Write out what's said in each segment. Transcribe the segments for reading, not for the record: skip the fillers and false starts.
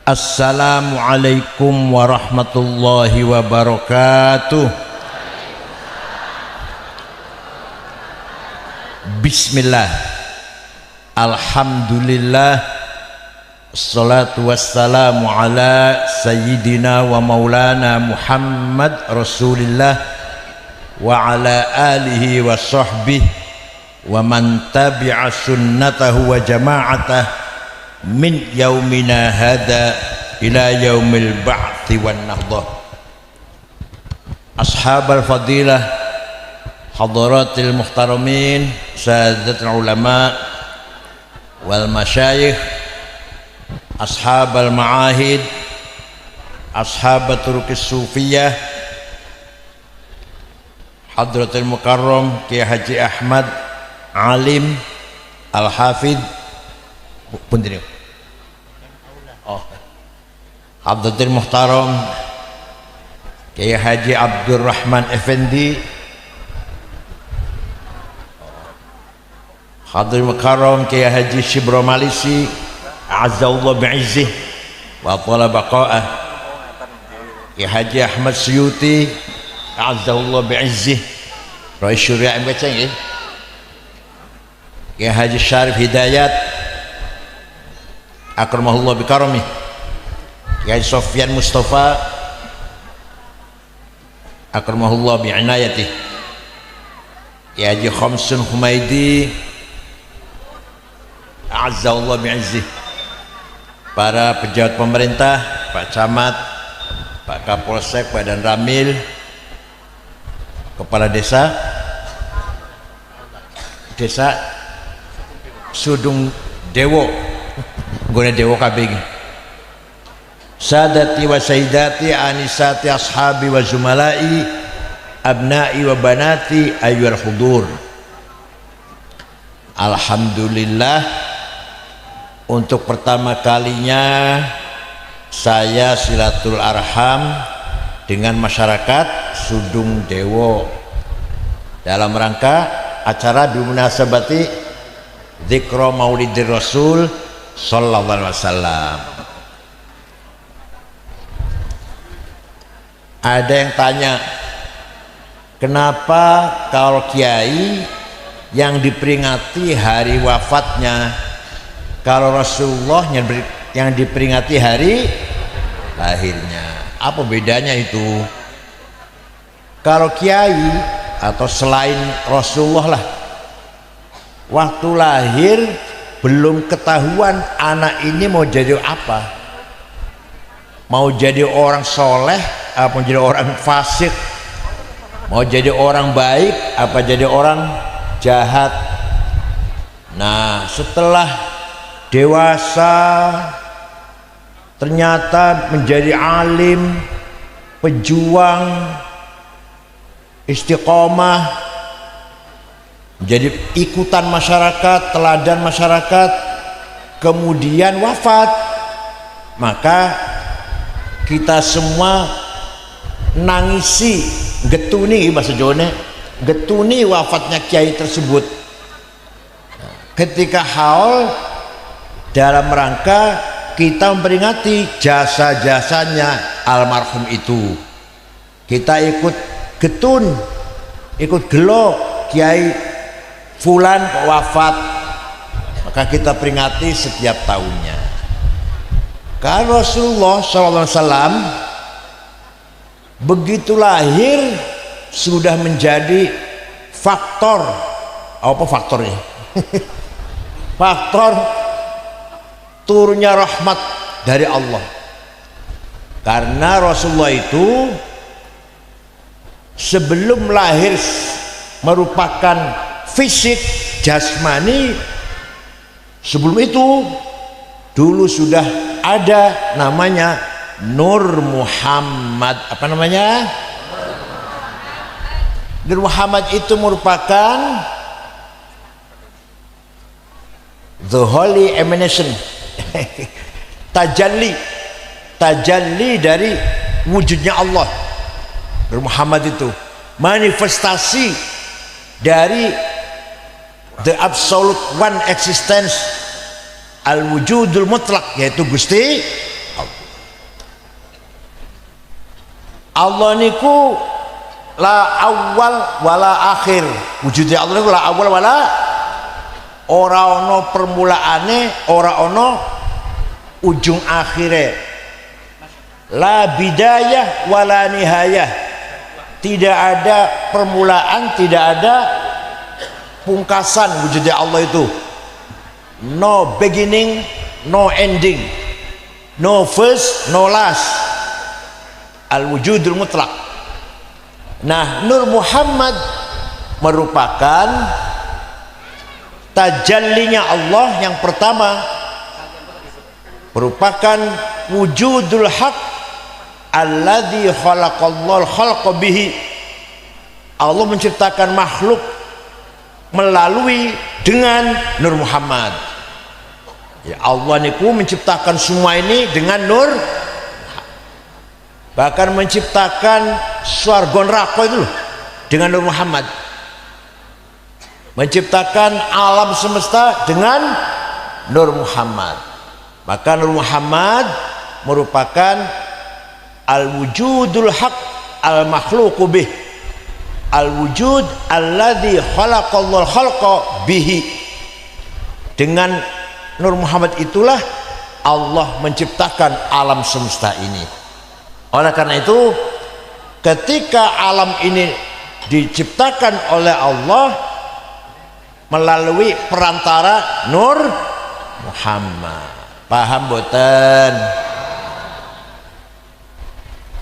Assalamualaikum warahmatullahi wabarakatuh. Bismillah, alhamdulillah, assalatu wassalamu ala sayyidina wa maulana Muhammad Rasulillah wa ala alihi wa sahbihi wa man tabi'a sunnatahu wa jama'atah min yaumina hada ila yaumil ba'thi wan nahdah. Ashabal fadilah, hadaratil muhtaramin, sadatul ulama wal masyayikh, ashabal ma'ahid, ashabat turukis sufiyah, hadratul mukarram Kiai Haji Ahmad Alim Al-Hafidh punten. Hadratul muhtaram Kiai Haji Abdurrahman Effendi, Hadratul mukarram Kiai Haji Shibro Malisi Azzallahu bi'izzih wa thala baqa'ah, Kiai Haji Ahmad Suyuti Azzallahu bi'izzih Rais Syuriah MKC ya, Kiai Haji Syarif Hidayat akramahullah bikarami, Kiai Sofyan Mustafa akramahullah bi'inayatih, Kiai Haji Khamsun Humaidi azzallahu bi'izzih, para pejabat pemerintah, Pak Camat, Pak Kapolsek, Badan Ramil, Kepala Desa Sudung Dewo, guna Dewo kabeh, sadati wa sayyidati anisati ashabi wa zumalai abnai wa banati ayyuhal hudur. Alhamdulillah, untuk pertama kalinya saya silatul arham dengan masyarakat Sudung Dewo dalam rangka acara bimunasabati dzikra Maulidir Rasul sallallahu alaihi wasallam. Ada yang tanya, kenapa kalau kiai yang diperingati hari wafatnya, kalau Rasulullah yang diperingati hari lahirnya? Apa bedanya itu? Kalau kiai atau selain Rasulullah lah, waktu lahir belum ketahuan anak ini mau jadi apa, mau jadi orang soleh apa jadi orang fasik, mau jadi orang baik apa jadi orang jahat. Nah, setelah dewasa ternyata menjadi alim, pejuang, istiqomah, jadi ikutan masyarakat, teladan masyarakat, kemudian wafat, maka kita semua nangisi, getuni bahasa Jawa, getuni wafatnya kiai tersebut. Ketika haul dalam rangka kita memperingati jasa-jasanya almarhum itu, kita ikut getun, ikut gelo kiai fulan wafat, maka kita peringati setiap tahunnya. Kalau Rasulullah SAW begitu lahir sudah menjadi faktor, apa faktornya? Faktor turunnya rahmat dari Allah. Karena Rasulullah itu sebelum lahir merupakan fisik jasmani, sebelum itu dulu sudah ada namanya Nur Muhammad. Apa namanya? Nur Muhammad itu merupakan the holy emanation, tajalli dari wujudnya Allah. Nur Muhammad itu manifestasi dari the absolute one existence, al wujudul mutlak, yaitu Gusti Allah. Allah niku la awal wala akhir. Wujudnya Allah niku la awal wala, ora ono permulaane, ora ono ujung akhire. La bidayah wala nihayah. Tidak ada permulaan, tidak ada pungkasan wujudnya Allah itu. No beginning, no ending, no first, no last. Al-wujudul mutlak. Nah, Nur Muhammad merupakan tajallinya Allah yang pertama, merupakan wujudul haq alladzi khalaqallahu khalqa bihi. Allah menciptakan makhluk melalui dengan Nur Muhammad. Ya, Allah niku menciptakan semua ini dengan nur, bahkan menciptakan swarga neraka itu loh dengan Nur Muhammad, menciptakan alam semesta dengan Nur Muhammad. Maka Nur Muhammad merupakan al-wujudul haq al-makhluqu bih, al-wujud alladzi khalaqallahu khalqa bihi. Dengan Nur Muhammad itulah Allah menciptakan alam semesta ini. Oleh karena itu, ketika alam ini diciptakan oleh Allah melalui perantara Nur Muhammad. Paham boten?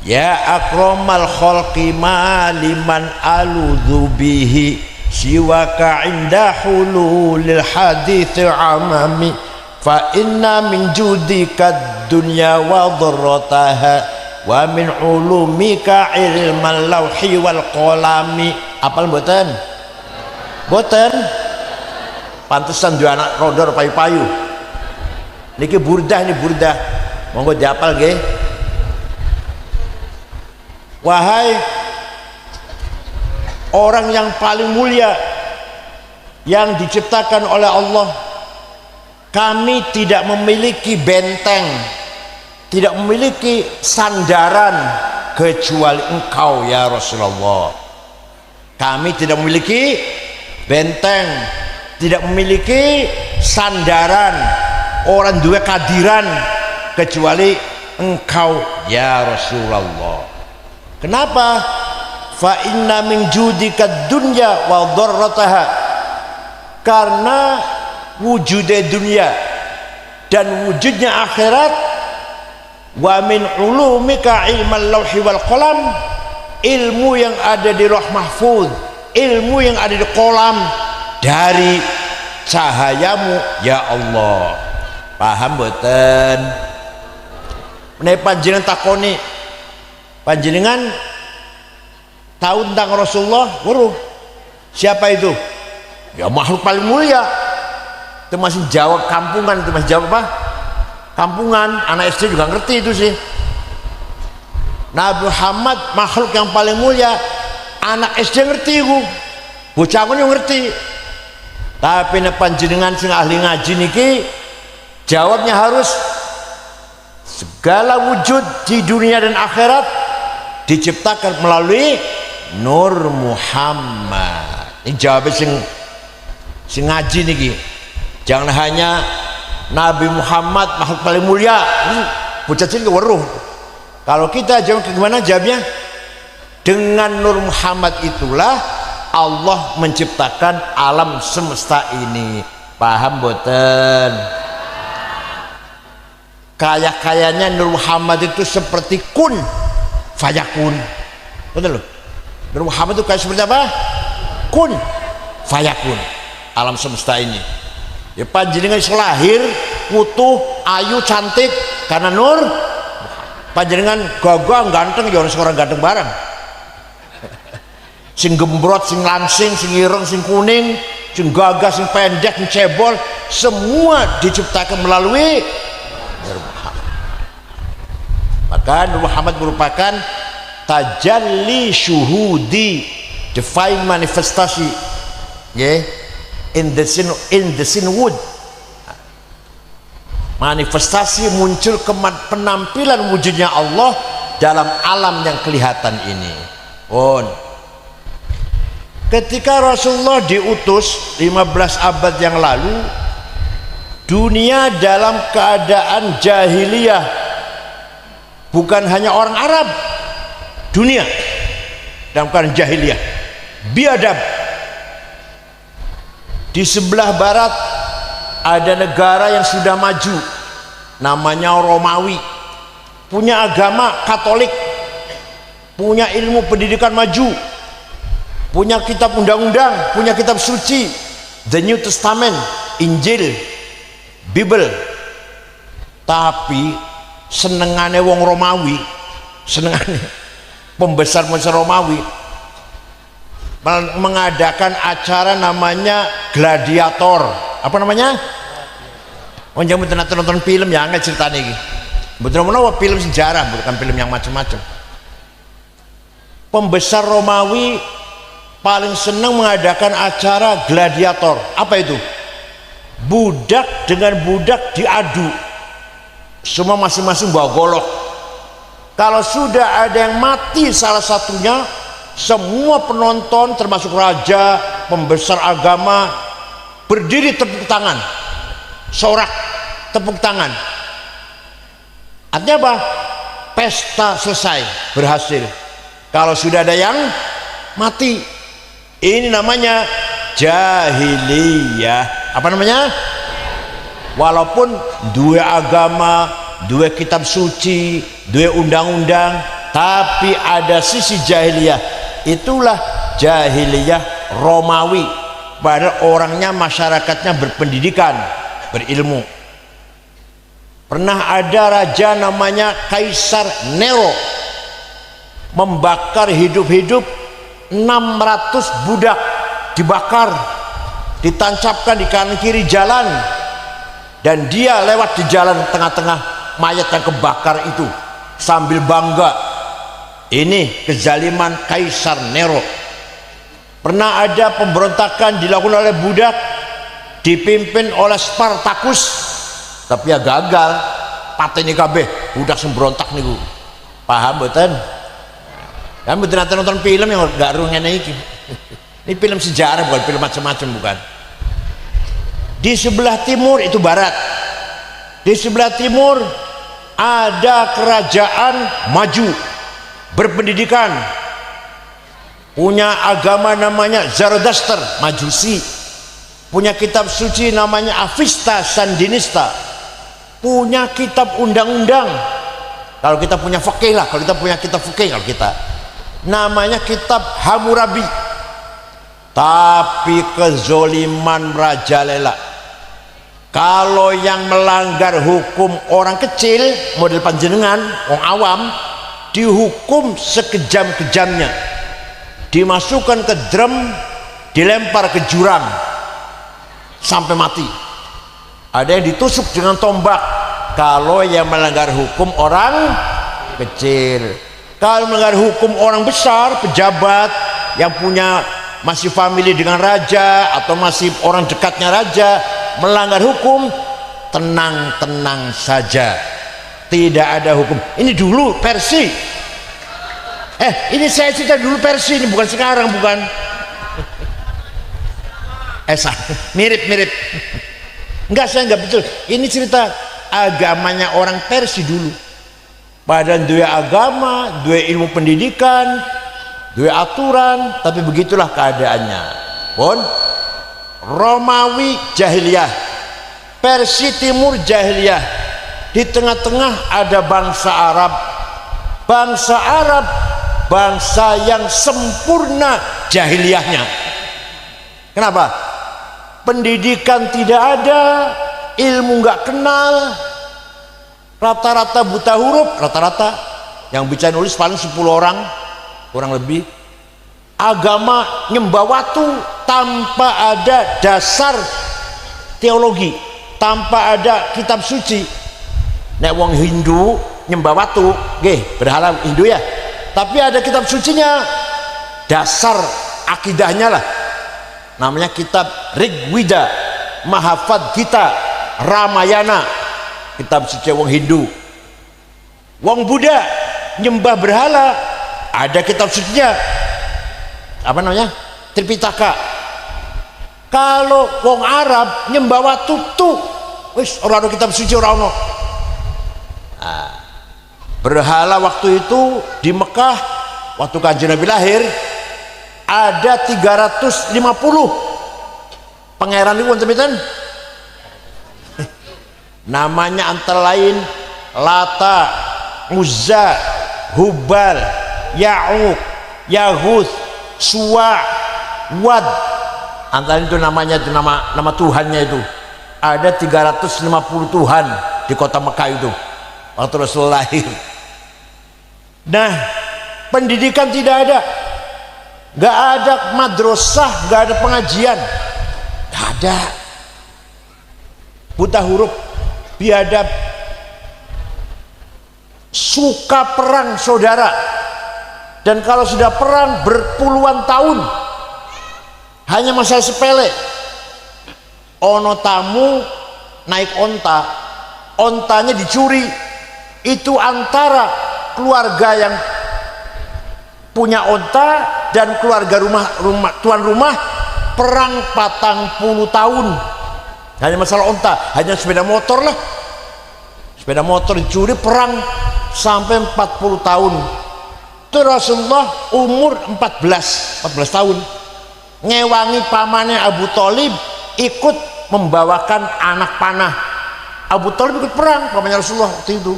Ya akramal khalqi maliman aludhu bihi siwaka inda hululil hadith amami fa inna min judika dunya wa dharrataha wa min ulumika ilmal lawhi wal qalami. Apal boten? Boten? Pantesan dua anak rodor payu-payu. Niki burdah, ini burdah. Monggo diapal nggih. Wahai orang yang paling mulia yang diciptakan oleh Allah, kami tidak memiliki benteng, tidak memiliki sandaran kecuali Engkau ya Rasulullah. Kami tidak memiliki benteng, tidak memiliki sandaran, orang dua kadiran kecuali Engkau ya Rasulullah. Kenapa? Fa inna min judika dunya wa dharrataha. Karena wujudnya dunia dan wujudnya akhirat, wa min ulumika ilmal lawhi wal qalam, ilmu yang ada di Lauh Mahfuz, ilmu yang ada di kolam, dari cahayamu ya Allah. Paham boten? Menawi panjenengan takoni, panjenengan tahu tentang Rasulullah, weruh. Siapa itu? Ya makhluk paling mulia. Itu masih jawab kampungan, itu masih jawab apa? Kampungan. Anak SD juga ngerti itu sih. Nabi Muhammad makhluk yang paling mulia. Anak SD ngerti itu. Bocah pun ngerti. Tapi nek panjenengan sing ahli ngaji niki, jawabnya harus segala wujud di dunia dan akhirat diciptakan melalui Nur Muhammad. Ini jawabnya sing ngaji niki. Jangan hanya Nabi Muhammad makhluk paling mulia. Bocah cilik weruh. Kalau kita jawab gimana jawabnya? Dengan Nur Muhammad itulah Allah menciptakan alam semesta ini. Paham boten? Kaya-kayanya Nur Muhammad itu seperti kun fayakun. Betul loh. Nur Muhammad itu kayak seperti apa? Kun fayakun. Alam semesta ini. Ya panjenengan lahir utuh, ayu, cantik karena Nur. Panjenengan gagah, ganteng, ya orang seorang ganteng barang. Sing gembrot, sing langsing, sing ireng, sing kuning, sing gagah, sing pendek, sing cebol, semua diciptakan melalui Nur Muhammad. Maka Nur Muhammad merupakan tajalli syuhudi, divine manifestasi, ya, in the sin wood. Manifestasi muncul penampilan wujudnya Allah dalam alam yang kelihatan ini. Ketika Rasulullah diutus 15 abad yang lalu, dunia dalam keadaan jahiliyah. Bukan hanya orang Arab, dunia dalam keadaan jahiliyah, biadab. Di sebelah barat ada negara yang sudah maju, namanya Romawi, punya agama Katolik, punya ilmu pendidikan maju, punya kitab undang-undang, punya kitab suci, The New Testament, Injil, Bible. Tapi senengane wong Romawi, senengane pembesar-pembesar Romawi mengadakan acara namanya gladiator. Apa namanya? Oh, jangan nonton film ya, nggak ceritanya ini. Betul-betul film sejarah, bukan film yang macam-macam. Pembesar Romawi paling senang mengadakan acara gladiator. Apa itu? Budak dengan budak diadu, semua masing-masing bawa golok. Kalau sudah ada yang mati salah satunya, semua penonton termasuk raja, pembesar agama berdiri tepuk tangan, sorak tepuk tangan. Artinya apa? Pesta selesai, berhasil. Kalau sudah ada yang mati, ini namanya jahiliyah. Apa namanya? Walaupun dua agama, dua kitab suci, dua undang-undang, tapi ada sisi jahiliyah. Itulah jahiliyah Romawi. Padahal orangnya, masyarakatnya berpendidikan, berilmu. Pernah ada raja namanya Kaisar Nero, membakar hidup-hidup 600 budak, dibakar, ditancapkan di kanan kiri jalan. Dan dia lewat di jalan tengah-tengah mayat yang kebakar itu sambil bangga. Ini kezaliman Kaisar Nero. Pernah ada pemberontakan dilakukan oleh budak, dipimpin oleh Spartacus, tapi ya gagal. Pateni kabeh budak semberontak niku. Paham mboten? Kan mboten nate nonton film yang gak ru ngene iki. Ini film sejarah, bukan film macam-macam, bukan. Di sebelah timur itu barat. Di sebelah timur ada kerajaan maju, berpendidikan, punya agama namanya Zoroaster, Majusi, punya kitab suci namanya Avesta Sandinista, punya kitab undang-undang. Kalau kita punya fikih lah, kalau kita punya kitab fikih, kalau kita namanya kitab Hammurabi. Tapi kezoliman merajalela. Kalau yang melanggar hukum orang kecil model panjenengan, orang awam, dihukum sekejam-kejamnya, dimasukkan ke drum, dilempar ke jurang sampai mati. Ada yang ditusuk dengan tombak. Kalau yang melanggar hukum orang kecil. Kalau melanggar hukum orang besar, pejabat yang punya masih family dengan raja atau masih orang dekatnya raja, melanggar hukum, tenang-tenang saja, tidak ada hukum. Ini dulu versi, ini saya cerita dulu versi, ini bukan sekarang, bukan. Mirip-mirip. Enggak, saya enggak betul. Ini cerita agamanya orang Persia dulu. Padahal dua agama, dua ilmu pendidikan, dua aturan, tapi begitulah keadaannya. Pun Romawi jahiliyah, Persia Timur jahiliyah, di tengah-tengah ada bangsa Arab. Bangsa Arab, bangsa yang sempurna jahiliyahnya. Kenapa? Pendidikan tidak ada, ilmu nggak kenal, rata-rata buta huruf, rata-rata yang bisa nulis paling 10 orang, kurang lebih. Agama nyembah watu tanpa ada dasar teologi, tanpa ada kitab suci. Nek wong Hindu nyembah watu, nggih, berhala Hindu ya, tapi ada kitab sucinya, dasar akidahnya lah, namanya kitab Rigveda, Mahavad Gita, Ramayana, kitab suci wong Hindu. Wong Buddha nyembah berhala. Ada kitab sucinya, apa namanya, Tripitaka. Kalau wong Arab nyembah watutu, wis ora ono kitab suci, ora ono. Berhala waktu itu di Mekah waktu Kanjeng Nabi lahir ada 350 pangeran itu wonten. Namanya antara lain Lata, Uzza, Hubal, Ya'uq, Yaghus, Suwa, Wad. Antara itu namanya, itu nama Tuhannya itu. Ada 350 Tuhan di kota Mekah itu waktu Rasul lahir. Nah, pendidikan tidak ada, nggak ada madrasah, nggak ada pengajian, nggak ada. Buta huruf, biadab, suka perang saudara. Dan kalau sudah perang berpuluhan tahun, hanya masalah sepele. Ono tamu naik onta, ontanya dicuri. Itu antara keluarga yang punya onta dan keluarga tuan rumah perang 40 tahun. Hanya masalah onta, hanya sepeda motor lah. Sepeda motor dicuri, perang sampai 40 tahun. Itu Rasulullah umur 14 tahun. Ngewangi pamannya Abu Thalib ikut membawakan anak panah. Abu Thalib ikut perang pamannya Rasulullah waktu itu.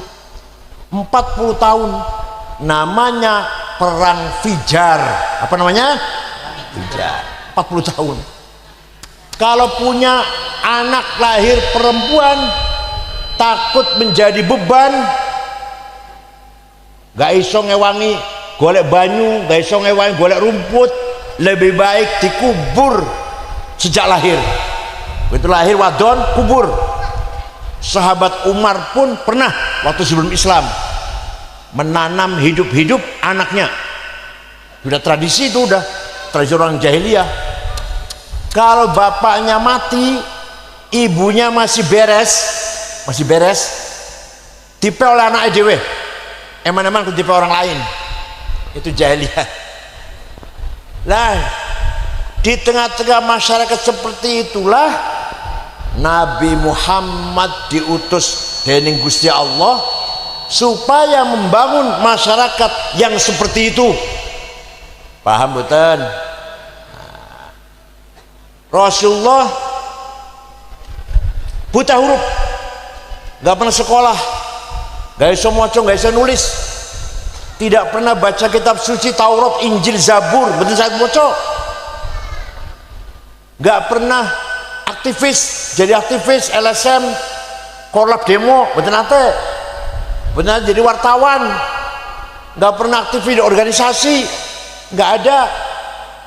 40 tahun, namanya perang Fijar. Apa namanya? Fijar. 40 tahun. Kalau punya anak lahir perempuan takut menjadi beban, gak iso ngewangi golek banyu, gak iso ngewangi golek rumput, lebih baik dikubur sejak lahir. Begitu lahir wadon, kubur. Sahabat Umar pun pernah waktu sebelum Islam menanam hidup-hidup anaknya. Sudah tradisi itu, udah tradisi orang jahiliyah. Kalau bapaknya mati, ibunya masih beres, tipe oleh anak dewe. Eman-eman tipe orang lain. Itu jahiliyah. Lah, di tengah-tengah masyarakat seperti itulah Nabi Muhammad diutus dening Gusti Allah supaya membangun masyarakat yang seperti itu. Paham betul? Rasulullah buta huruf, gak pernah sekolah, gak bisa maca, gak bisa nulis, tidak pernah baca kitab suci Taurat, Injil, Zabur, betul saya maca, gak pernah aktivis, jadi aktivis LSM, korlap demo, betul nate, benar jadi wartawan, nggak pernah aktif di organisasi, nggak ada,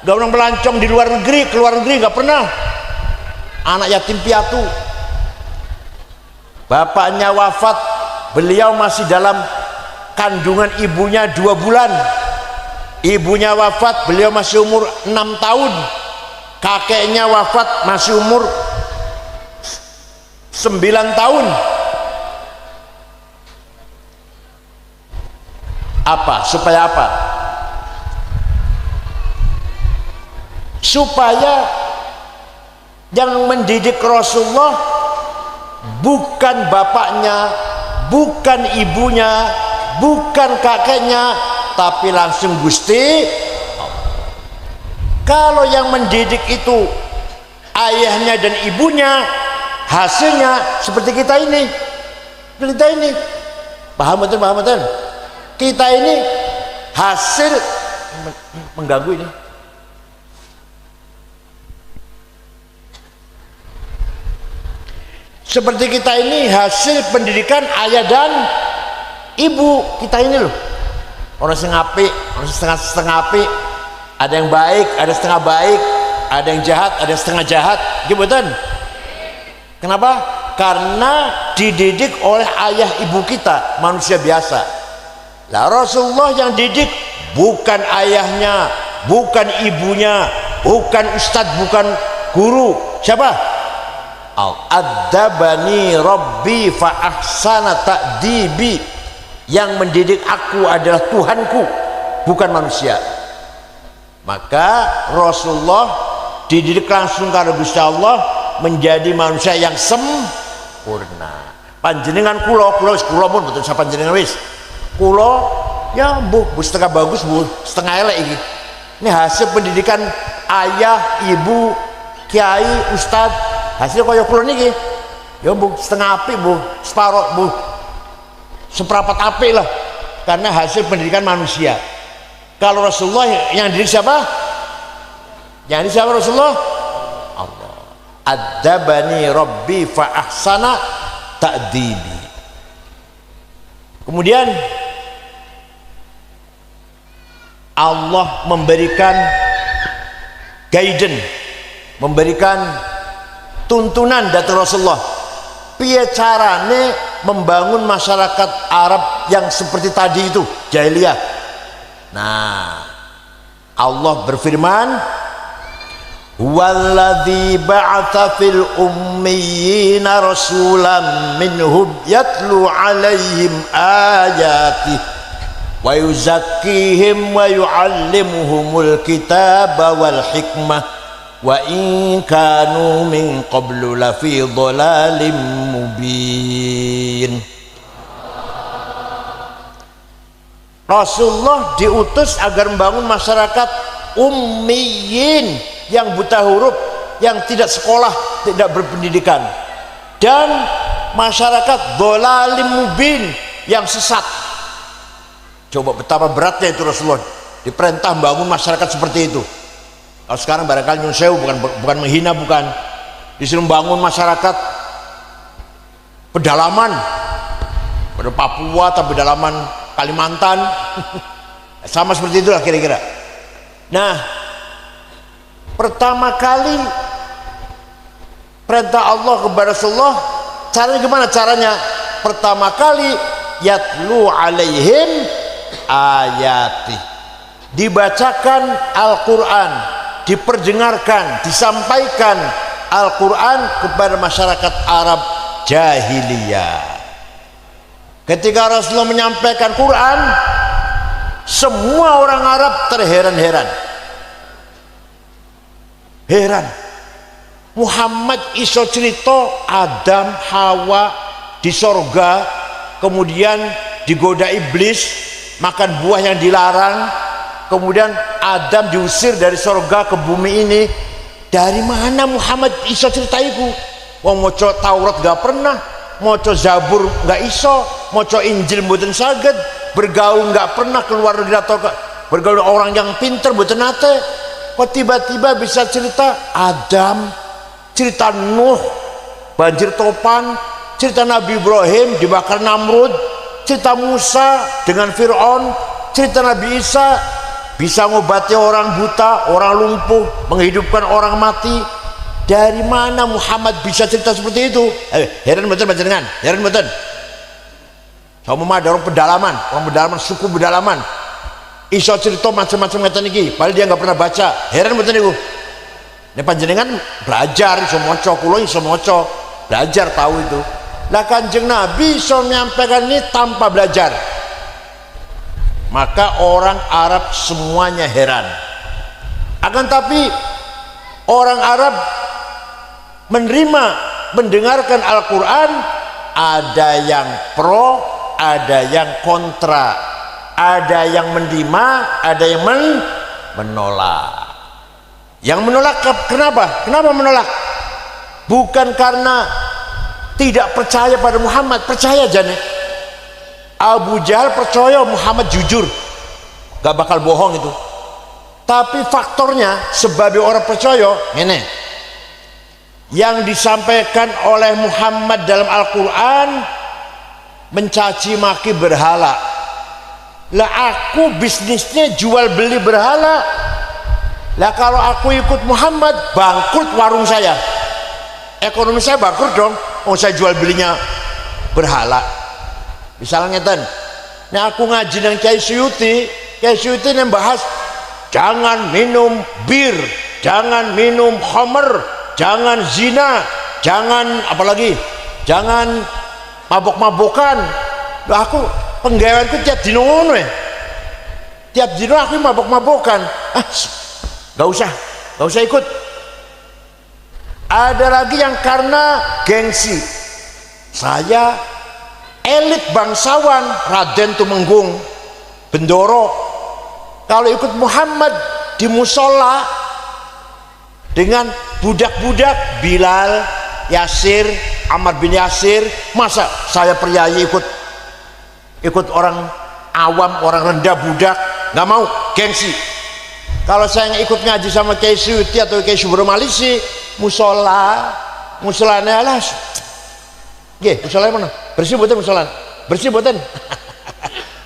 nggak pernah melancong di luar negeri, ke luar negeri nggak pernah. Anak yatim piatu, bapaknya wafat, beliau masih dalam kandungan ibunya 2 bulan, ibunya wafat, beliau masih umur 6 tahun. Kakeknya wafat masih umur 9 tahun. Apa? Supaya apa? Supaya yang mendidik Rasulullah bukan bapaknya, bukan ibunya, bukan kakeknya, tapi langsung Gusti. Kalau yang mendidik itu ayahnya dan ibunya, hasilnya seperti kita ini. Paham betul? Kita ini hasil mengganggu ini. Seperti kita ini hasil pendidikan ayah dan ibu kita ini loh. Orang setengah apik, orang setengah apik. Ada yang baik, ada setengah baik, ada yang jahat, ada yang setengah jahat. Gimana? Kenapa? Karena dididik oleh ayah ibu kita, manusia biasa. Lah Rasulullah yang didik bukan ayahnya, bukan ibunya, bukan ustadz, bukan guru. Siapa? Al-Addabani Rabbi fa ahsana ta'dibi. yang mendidik aku adalah Tuhanku, bukan manusia. Maka Rasulullah dididik langsung karena Gusti Allah menjadi manusia yang sempurna. Panjenengan kula pun betul sapa panjenengan wis. Kula ya bu setengah bagus bu, setengah elek iki. Ini hasil pendidikan ayah, ibu, kiai, ustad. Hasil kaya kula niki. Ya bu, setengah apik bu, separuh bu, seperempat apik lah. Karena hasil pendidikan manusia. Kalau Rasulullah yang didik siapa? Yang didik siapa Rasulullah? Allah. Adzabani Rabbi fa ahsana ta'dibi. Kemudian Allah memberikan guidance, memberikan tuntunan dari Rasulullah. Piye carane membangun masyarakat Arab yang seperti tadi itu, jahiliyah. Nah, Allah berfirman, "Huwallazi ba'atsa fil ummiyina rasulan minhum yatlu 'alaihim ayatihi wa yuzakkihim wa yu'allimuhumul kitaba wal hikmah wa in kanu min qablu lafi dhalalim mubin." Rasulullah diutus agar membangun masyarakat ummiyin, yang buta huruf, yang tidak sekolah, tidak berpendidikan, dan masyarakat dhalalim mubin, yang sesat. Coba betapa beratnya itu Rasulullah diperintah membangun masyarakat seperti itu. Kalau sekarang barangkali nyun sewu, bukan menghina, bukan, disuruh membangun masyarakat pedalaman pada Papua atau pedalaman Kalimantan sama seperti itulah kira-kira. Nah, pertama kali perintah Allah kepada Rasulullah, caranya gimana? Caranya pertama kali yatlu alaihim ayati, dibacakan Al-Quran, diperdengarkan, disampaikan Al-Quran kepada masyarakat Arab jahiliyah. Ketika Rasulullah menyampaikan Quran, semua orang Arab terheran-heran. Heran, Muhammad iso cerita Adam Hawa di sorga, kemudian digoda iblis, makan buah yang dilarang, kemudian Adam diusir dari sorga ke bumi ini. Dari mana Muhammad iso cerita itu? Wong moco Taurat gak pernah, moco Zabur gak iso, moco Injil mboten saged, bergaul gak pernah, keluar negeri atau bergaul orang yang pinter mboten nate. Kok tiba-tiba bisa cerita Adam, cerita Nuh banjir topan, cerita Nabi Ibrahim dibakar Namrud, cerita Musa dengan Fir'aun, cerita Nabi Isa bisa ngobati orang buta, orang lumpuh, menghidupkan orang mati. Dari mana Muhammad bisa cerita seperti itu? Heran betul panjenengan, heran betul. Sama ada orang pedalaman, suku pedalaman, iso cerita macam-macam ngeten iki, padahal dia nggak pernah baca. Heran betul niku. Nek panjenengan belajar iso maca, kula iso maca, belajar tahu itu. Lah Kanjeng Nabi iso menyampaikan ini tanpa belajar. Maka orang Arab semuanya heran. Akan tapi orang Arab menerima, mendengarkan Al-Quran, ada yang pro, ada yang kontra, ada yang menerima, ada yang menolak. Yang menolak kenapa? Kenapa menolak? Bukan karena tidak percaya pada Muhammad, percaya jane. Abu Jahal percaya Muhammad jujur, gak bakal bohong itu. Tapi faktornya sebagai orang percaya ini, yang disampaikan oleh Muhammad dalam Al-Quran mencaci maki berhala. Lah aku bisnisnya jual beli berhala. Lah kalau aku ikut Muhammad, bangkrut warung saya, ekonomi saya bangkrut dong. Oh, saya jual belinya berhala. Misalnya ngeten, nah aku ngaji dengan Kiai Suyuti yang bahas jangan minum bir, jangan minum khamr, jangan zina, jangan apalagi, jangan mabok-mabokan. Loh, penggaweanku tiap dino ngono ya. Tiap dino aku mabok-mabokan. Gak usah ikut. Ada lagi yang karena gengsi. Saya elit bangsawan, Raden Tumenggung, Bendoro, kalau ikut Muhammad di musola dengan budak-budak Bilal, Yasir, Ammar bin Yasir, masa saya priayi ikut orang awam, orang rendah, budak? Nggak mau, gengsi. Kalau saya ikut ngaji sama Kiai Suyuti atau Kiai Subro Malisi, musolanya alas, musolanya mana? Bersih buatan musola, bersih buatan.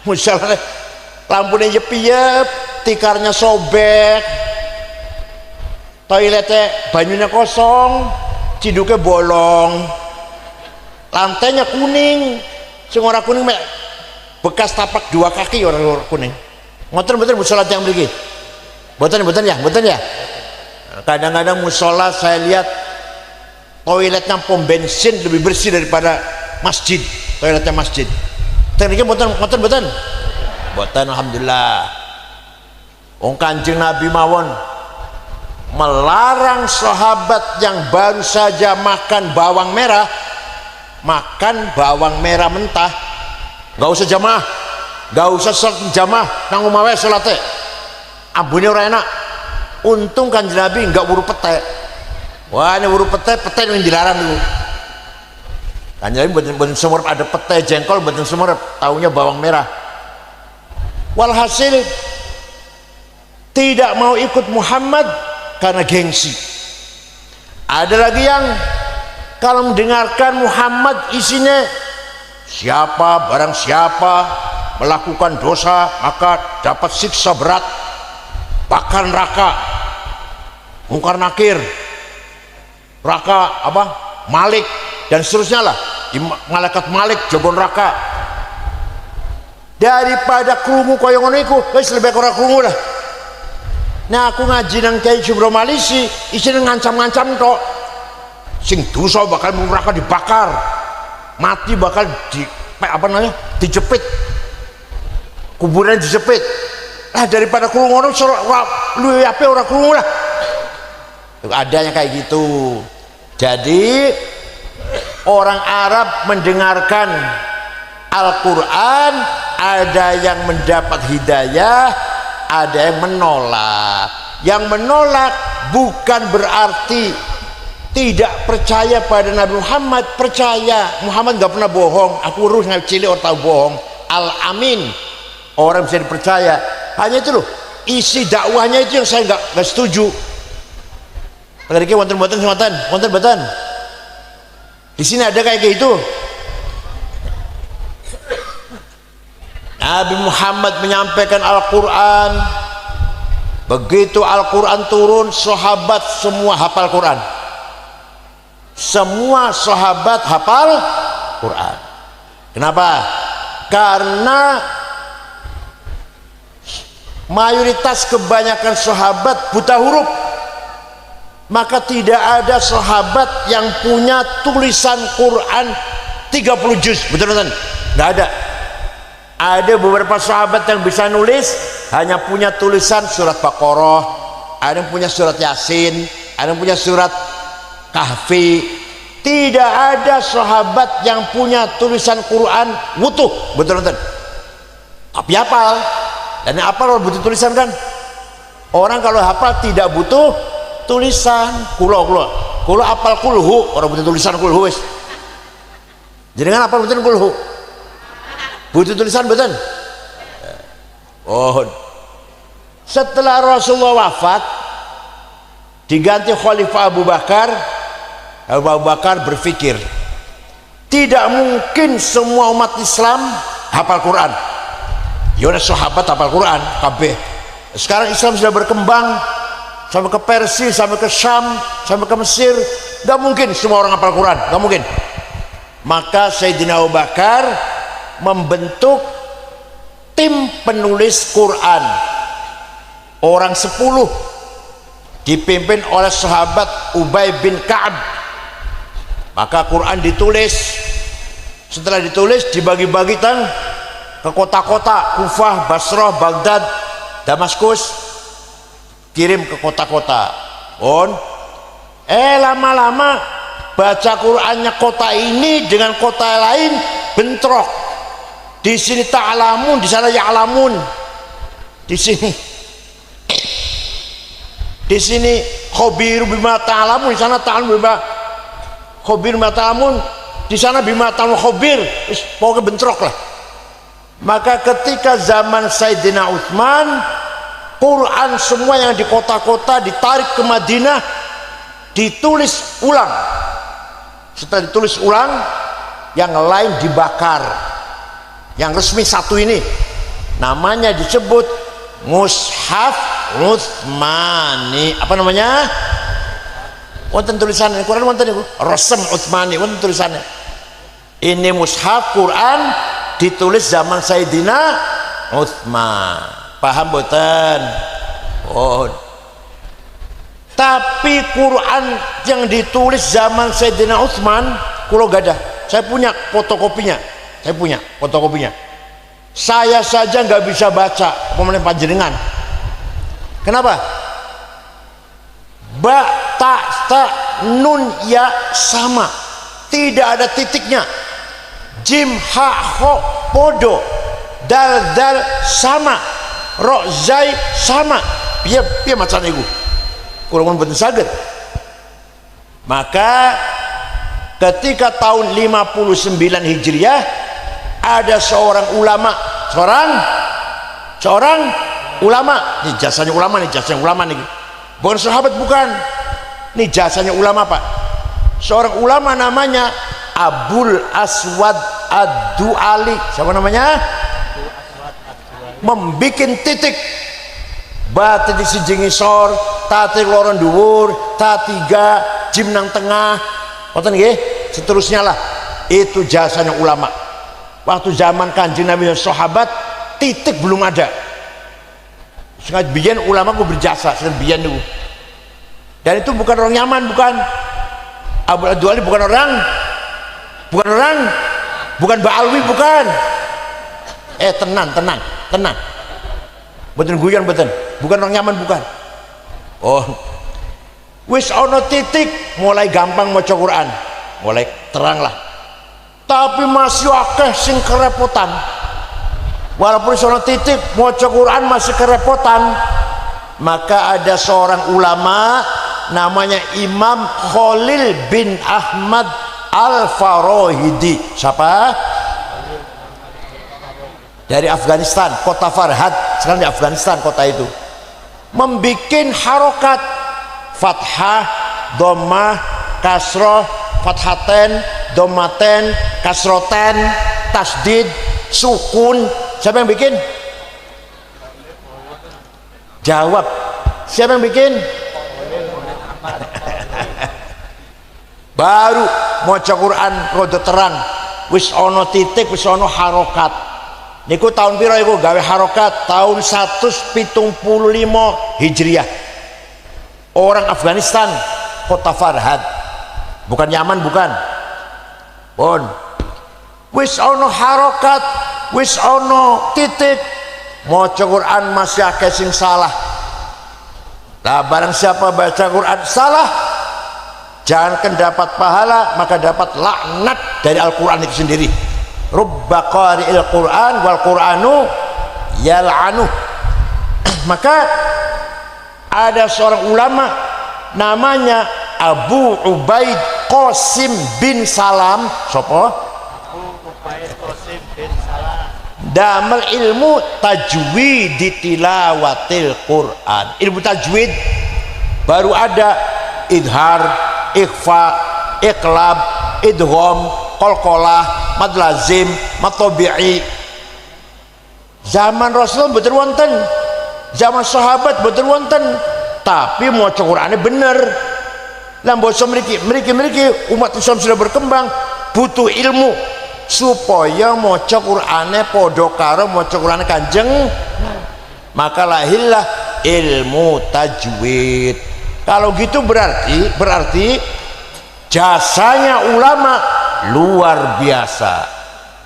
Musolanya lampunya jepiyep, tikarnya sobek, toiletnya banyunya kosong, ciduknya bolong, lantainya kuning, semua orang kuning bekas tapak 2 kaki orang kuning. Ngoten musola yang begini. Boten ya. Kadang-kadang musola saya lihat toiletnya pom bensin lebih bersih daripada masjid, toiletnya masjid. Tekniknya boten. Alhamdulillah. Wong Kanjeng Nabi mawon melarang sahabat yang baru saja makan bawang merah mentah, gak usah jamaah, gak usah sholat jamaah, nang omah wae salate. Ambune ora enak. Untung Kanjeng Nabi enggak buru pete. Wah, ini buru pete yang dilarang dulu. Kanjeng Nabi mboten semurep, ada pete jengkol mboten semurep, taunya bawang merah. Walhasil tidak mau ikut Muhammad karena gengsi. Ada lagi yang kalau mendengarkan Muhammad isinya barang siapa melakukan dosa maka dapat siksa berat, bakar neraka, mungkar nakir, neraka Malik dan seterusnya lah, malaikat Malik jago neraka. Daripada krungu kaya ngono iku wis lebih ora krungu dah. Nah aku ngaji nang Kiai Subro Malisi isine ngancam-ngancam tok, sing dosa bakal neraka dibakar, mati bakal dijepit, kuburan dijepit. Daripada krungu ngono luwih apik ora krungu lah. Adanya kayak gitu. Jadi orang Arab mendengarkan Al-Quran, ada yang mendapat hidayah, ada yang menolak. Yang menolak bukan berarti tidak percaya pada Nabi Muhammad. Percaya, Muhammad gak pernah bohong. Aku urus nggak cilik orang tahu bohong. Al-Amin, orang bisa dipercaya. Hanya itu loh, isi dakwahnya itu yang saya nggak setuju. Tadi wonten di sini ada kayak gitu. Nabi Muhammad menyampaikan Al-Quran. Begitu Al-Quran turun, sahabat semua hafal Quran. Semua sahabat hafal Quran. Kenapa? Karena mayoritas kebanyakan sahabat buta huruf. Maka tidak ada sahabat yang punya tulisan Quran 30 juz. Betul-betul? Tidak ada. Ada beberapa sahabat yang bisa nulis, hanya punya tulisan surat Baqarah, ada yang punya surat Yasin, ada yang punya surat Kahfi. Tidak ada sahabat yang punya tulisan Quran utuh. Betul-betul? Tapi hafal. Dan hafal butuh tulisan kan? Orang kalau hafal tidak butuh tulisan. Kulo hafal kulhu, orang butuh tulisan kulhu wis. Jadi kan hafal betul kulhu. Butuh tulisan betul. Setelah Rasulullah wafat, diganti Khalifah Abu Bakar. Abu Bakar berpikir, tidak mungkin semua umat Islam hafal Quran. Ya udah sahabat hafal Quran kabeh. Sekarang Islam sudah berkembang sampai ke Persia, sampai ke Syam, sampai ke Mesir. Gak mungkin semua orang hafal Quran, gak mungkin. Maka Sayyidina Abu Bakar membentuk tim penulis Quran, orang 10 dipimpin oleh sahabat Ubay bin Ka'ab. Maka Quran ditulis. Setelah ditulis dibagi-bagi ke kota-kota Kufah, Basrah, Baghdad, Damaskus, kirim ke kota-kota. Lama-lama baca Qur'annya kota ini dengan kota lain bentrok. Di sini ta'lamun, di sana ya'lamun. Di sini khabiru bima ta'lamun, di sana ta'lamun bima khabir bima ta'lamun, di sana bima ta'lamun khabir. Pokoknya bentrok lah. Maka ketika zaman Sayyidina Utsman, Quran semua yang di kota-kota ditarik ke Madinah, ditulis ulang. Setelah ditulis ulang, yang lain dibakar. Yang resmi satu ini namanya disebut Mushaf Utsmani. Apa namanya? Wonten tulisannya Quran, wonten niku Resem Utsmani, wonten tulisannya. Ini mushaf Quran ditulis zaman Sayyidina Utsman. Paham boten? Tapi Quran yang ditulis zaman Sayyidina Utsman kula gadah. Saya punya fotokopinya. Saya saja nggak bisa baca, pemenang panjenengan. Kenapa? Ba, ta, ta, nun, ya sama, tidak ada titiknya. Jim, ha, ho, podo, dal, dal sama, ro, zai sama. Piye macam itu? Kurang betul saged. Maka ketika tahun 59 Hijriah ada seorang ulama, seorang ulama, ini jasanya ulama nih, bukan sahabat, bukan, ini jasanya ulama Pak. Seorang ulama namanya Abul Aswad Ad-Du'ali. Siapa namanya? Membikin titik, ba titik siji ngisor, ta titik loro dhuwur, ta tiga, jim nang tengah, ngoten nggih, seterusnya lah. Itu jasanya ulama. Waktu zaman Kanjeng Nabi dan sahabat, titik belum ada. Sengaja biyen ulama ku berjasa, biyen niku. Dan itu bukan orang Yaman, bukan. Abu Ad-Du'ali bukan orang, bukan Ba'alwi, bukan. Tenang. Betul guyon betul. Bukan orang Yaman, bukan. Wis ono titik mulai gampang maca Quran, mulai terang lah. Tapi masih akeh sing kerepotan. Walaupun sono titik maca Quran masih kerepotan. Maka ada seorang ulama namanya Imam Khalil bin Ahmad Al-Farahidi. Siapa? Dari Afghanistan, kota Farhad. Sekarang di Afghanistan kota itu. Membikin harokat fathah, dhammah, kasroh, fathaten, dhammaten, kasroten, tasdid, sukun. Siapa yang bikin? Jawab. Siapa yang bikin? Baru maca Quran rada terang, wis ana titik, wis ana harokat. Niku tahun piro iku gawe harokat? Tahun 175 Hijriah. Orang Afghanistan, kota Farhad, bukan Yaman, bukan. Wis ana harokat, wis ana titik, maca Quran masih akeh sing salah. Lah barang siapa baca Quran salah, jangankan dapat pahala, maka dapat laknat dari Al-Quran itu sendiri. Rubba qari'il Quran wal Quranu yal'anu. Maka ada seorang ulama namanya Abu Ubaid Qasim bin Salam. Sopo? Abu Ubaid Qasim bin Salam. Damel ilmu tajwid di tilawatil Quran. Ilmu tajwid baru ada idhar, ikhfa, iqlab, idgham, qalqalah, mad lazim, mad tabi'i. Zaman Rasul betul wonten, zaman sahabat betul wonten, tapi maca Qur'ane bener. Lah basa mriki umat Islam sudah berkembang, butuh ilmu supaya maca Qur'ane padha karo maca Qur'ane Kanjeng. Maka lahirlah ilmu tajwid. Kalau gitu berarti jasanya ulama luar biasa.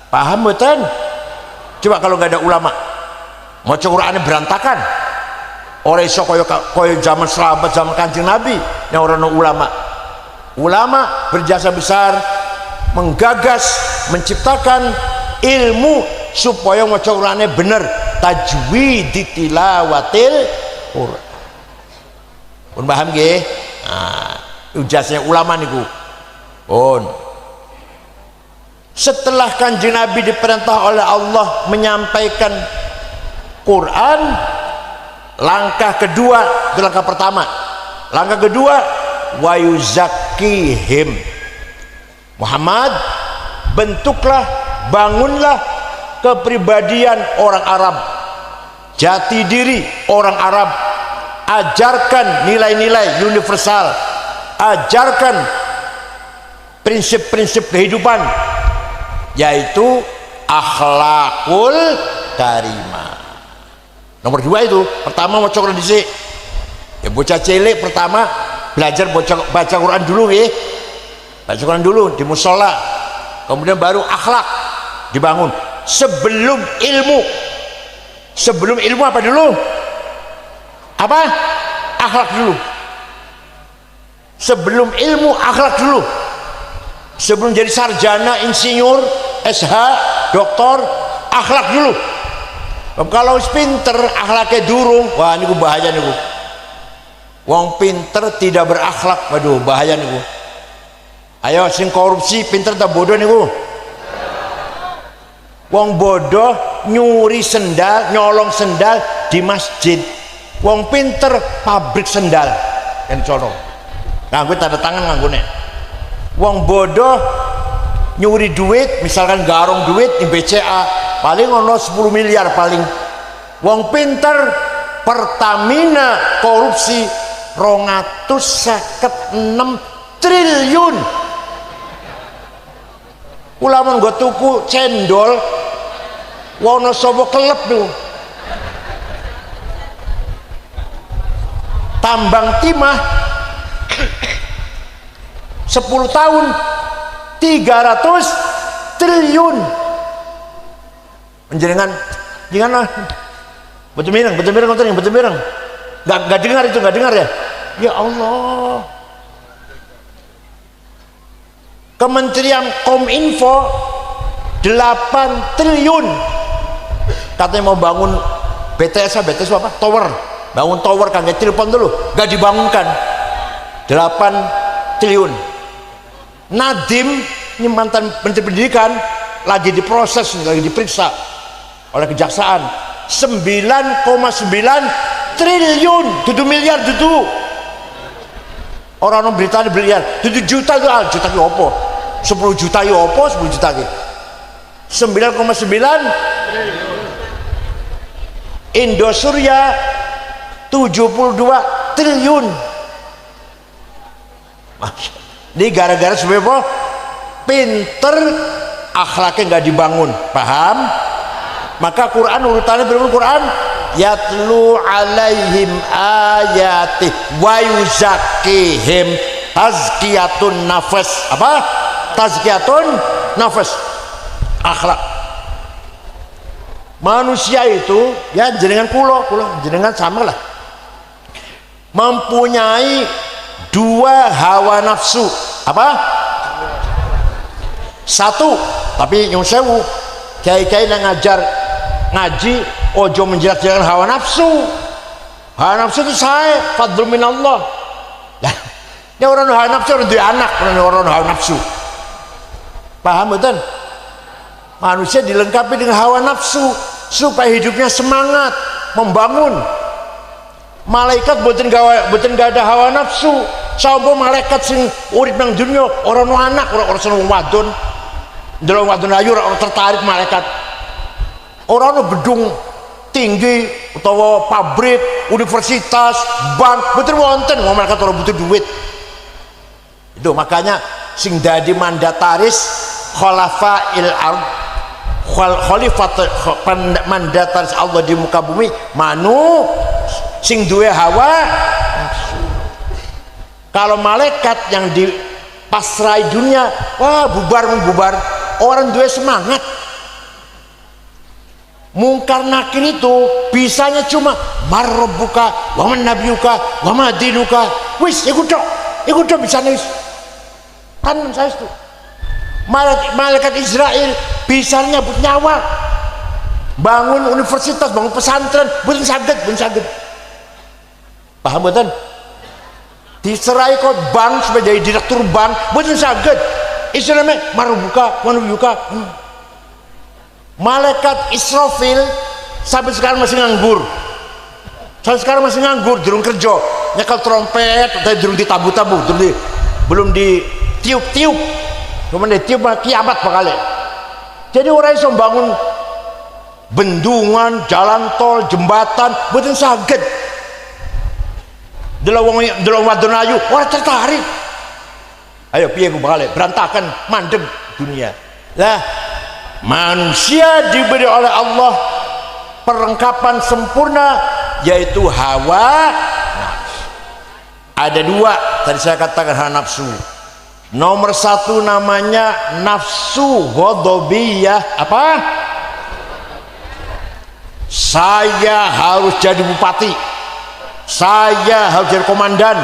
Paham betul? Coba kalau nggak ada ulama, maca Qur'ane berantakan. Ora iso kaya zaman sahabat, zaman Kanjeng Nabi, yang ora ono ulama. Ulama berjasa besar menggagas, menciptakan ilmu supaya maca Qur'ane bener, tajwid tilawatil Qur'an. Pun paham nggih? Nah, ujasnya ulama niku. Pun setelah Kanjeng Nabi diperintah oleh Allah menyampaikan Quran, langkah kedua, itu langkah pertama. Langkah kedua, wa yuzakkihim. Muhammad, bentuklah, bangunlah kepribadian orang Arab, jati diri orang Arab, ajarkan nilai-nilai universal, ajarkan prinsip-prinsip kehidupan, yaitu akhlakul karimah. Nomor dua itu, pertama mau Quran dhisik. Ya bocah cilik pertama belajar baca Quran dulu ya. Baca Quran dulu di musola. Kemudian baru akhlak dibangun. Sebelum ilmu. Sebelum ilmu apa dulu? Apa? Akhlak dulu. Sebelum ilmu akhlak dulu. Sebelum jadi sarjana, insinyur, SH, doktor, akhlak dulu. Kalau pinter akhlaknya durung, wah niku bahaya niku. Wong pinter tidak berakhlak, waduh bahaya niku. Ayo sing korupsi pinter tak bodoh niku. Wong bodoh nyuri sendal, nyolong sendal di masjid. Wong pinter pabrik sendal yang colong. Nganggo tanda tangan nganggone. Wong bodoh nyuri duit, misalkan garong duit di BCA, paling ono 10 miliar paling. Wong pinter Pertamina korupsi 256 triliun. Ulama nggo tuku cendol wono sapa kelep niku. Tambang timah 10 tahun 300 triliun. Penjaringan jangan lah betul mireng nggak dengar itu, nggak dengar ya. Ya Allah, Kementerian Kominfo 8 triliun katanya mau bangun BTS apa tower, bangun tower kan telepon dulu nggak dibangunkan. 8 triliun. Nadiem ini mantan Menteri Pendidikan lagi diproses, lagi diperiksa oleh kejaksaan 9,9 triliun, 7 miliar itu. Orang berita di miliar, 7 juta itu juta ki opo? 10 juta ki opo? 10 juta ki 9,9 Indosurya 72 triliun. Ini gara-gara sebenarnya apa? Pinter, akhlaknya nggak dibangun, paham? Maka Quran urutannya berapa? Quran yatlu alaihim ayatih wa yuzakkihim tazkiyatun nafas. Apa? Tazkiyatun nafas, akhlak. Manusia itu ya jenengan kulo jenengan sama lah, mempunyai 2 hawa nafsu. Apa? 1, tapi nyun sewu kiai-kiai yang ngajar ngaji ojo menjelaskan hawa nafsu. Hawa nafsu itu saya fadl minallah. Nah, ini orang hawa nafsu orang duwe anak, orang hawa nafsu. Paham betul? Manusia dilengkapi dengan hawa nafsu supaya hidupnya semangat, membangun. Malaikat boten gak ada hawa nafsu. Sapa malaikat sing urip nang dunya ora ono anak, ora seneng wadon. Ndelok wadon ayu ora tertarik malaikat. Ora ono gedung tinggi utawa pabrik, universitas, bank, betul wonten wong malaikat ora butuh duit. Itu makanya sing dadi mandataris khalafail ard, khalifat mandataris Allah di muka bumi manu sing duwe hawa nafsu. Kalau malaikat yang dipasrai dunia, wah bubar, orang duwe semangat. Mungkar nakir itu bisanya cuma marrabbuka wa man nabiyuka wa ma dinuka, wis ikut dok bisanya wis kan saya itu. Malaikat Israel bisanya nyabut nyawa, bangun universitas, bangun pesantren, bukan saged. Paham betul? Diserai kok bank supaya jadi direktur bank, bukan saged. Istilahnya marrabbuka wa nabiyuka. Malaikat Israfil sampai sekarang masih nganggur. Durung kerja, nyekel trompet, tapi durung ditabu-tabu, belum ditiup-tiup. Kemudian ditiup kiamat bakal. Jadi orang iso bangun bendungan, jalan tol, jembatan, mboten saged. Delok wadon ayu, ora tertarik. Ayo piye ku bakal berantakan, mandeg dunia. Lah manusia diberi oleh Allah perlengkapan sempurna, yaitu hawa nafsu. Ada dua tadi saya katakan, hawa nafsu. Nomor satu namanya nafsu ghadabiyah. Apa? Saya harus jadi bupati, saya harus jadi komandan,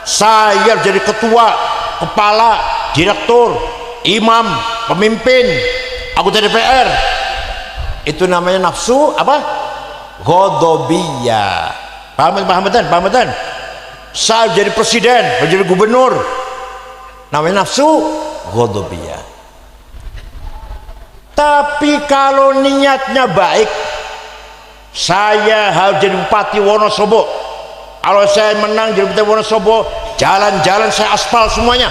saya harus jadi ketua, kepala, direktur, imam, pemimpin, anggota DPR. Itu namanya nafsu apa? Ghadabiyah. Paham betul? Saya jadi presiden, jadi gubernur, namanya nafsu ghadabiyah. Tapi kalau niatnya baik, saya harus jadi bupati Wonosobo, kalau saya menang jadi bupati Wonosobo, jalan-jalan saya aspal semuanya,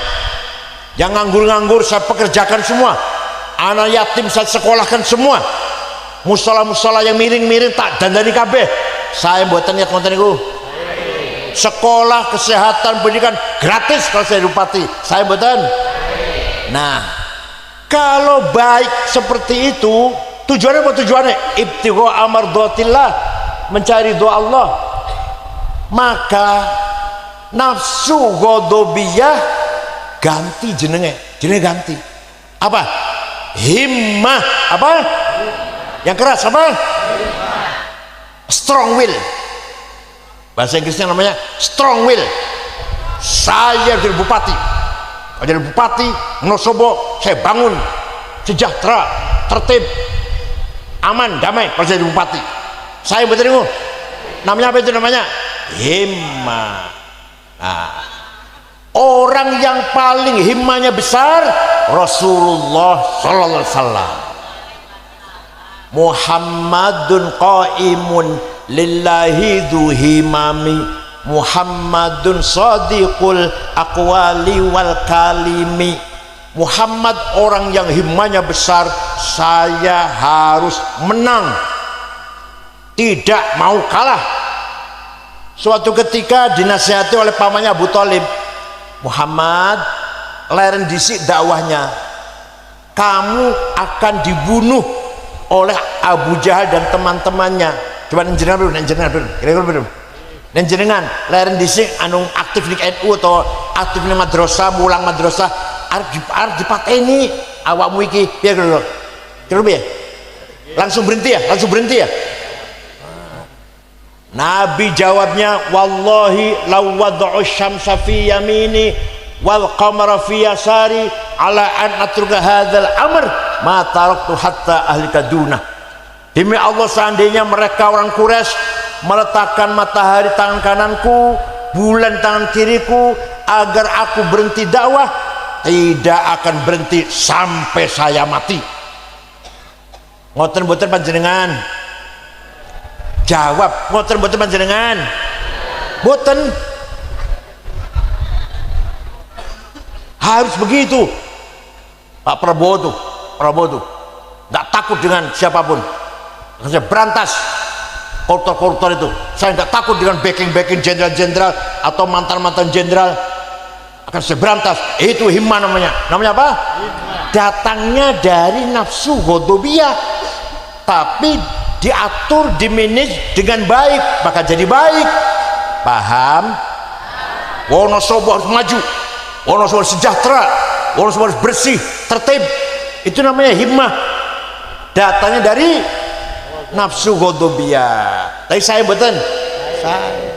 yang nganggur-nganggur saya pekerjakan semua, anak yatim saya sekolahkan semua, musola-musola yang miring-miring tak dandani kabeh saya buatan niat konten itu. Sekolah, kesehatan, pendidikan gratis kalau saya bupati, saya buatan. Nah, kalau baik seperti itu, tujuannya apa? Tujuannya ibtigha amardatillah, mencari doa Allah. Maka nafsu ghadabiyah ganti jenenge ganti apa? Himmah. Apa? Yang keras apa? Strong will. Bahasa Inggrisnya namanya strong will. Saya jadi bupati, Wonosobo, saya bangun sejahtera, tertib, aman, damai. Kalau saya jadi bupati, saya betul. Namanya apa itu namanya? Himmah. Nah, orang yang paling himmahnya besar Rasulullah sallallahu alaihi wasallam. Muhammadun qaimun lillahi dhu himami, Muhammadun sadiqul aqwali wal kalimi. Muhammad orang yang himmahnya besar, saya harus menang, tidak mau kalah. Suatu ketika dinasihati oleh pamannya Abu Thalib, Muhammad, leren disik dakwahnya, kamu akan dibunuh oleh Abu Jahal dan teman-temannya. Coba nenjenengan dulu, kira-kira belum? Nenjenengan leren disik anu aktif di NU atau aktif di madrasah, mulang madrasah, arep dipateni awakmu iki piye kira-kira? Kira-kira langsung berhenti ya? Nabi jawabnya, wallahi law wada'u syamsa fi yamini wal qamara fi yasari ala an atruka hadzal amr ma taraktu hatta ahlika dunah. Demi Allah, seandainya mereka orang Quraisy meletakkan matahari tangan kananku, bulan tangan kiriku, agar aku berhenti dakwah, tidak akan berhenti sampai saya mati. Ngoten boten panjenengan? Jawab, ngoten boten panjenengan? Boten. Harus begitu. Pak Prabowo tuh nggak takut dengan siapapun. Saya berantas koruptor itu. Saya nggak takut dengan backing jenderal-jenderal atau mantan jenderal. Akan saya berantas. Itu himmah namanya. Namanya apa? Datangnya dari nafsu ghadabiyah, tapi diatur, dimanage dengan baik, maka jadi baik. Paham? Wonosobo harus maju, Wonosobo harus sejahtera, Wonosobo harus bersih, tertib. Itu namanya himmah. Datangnya dari nafsu ghadabiyah. Tapi saya mboten. Saya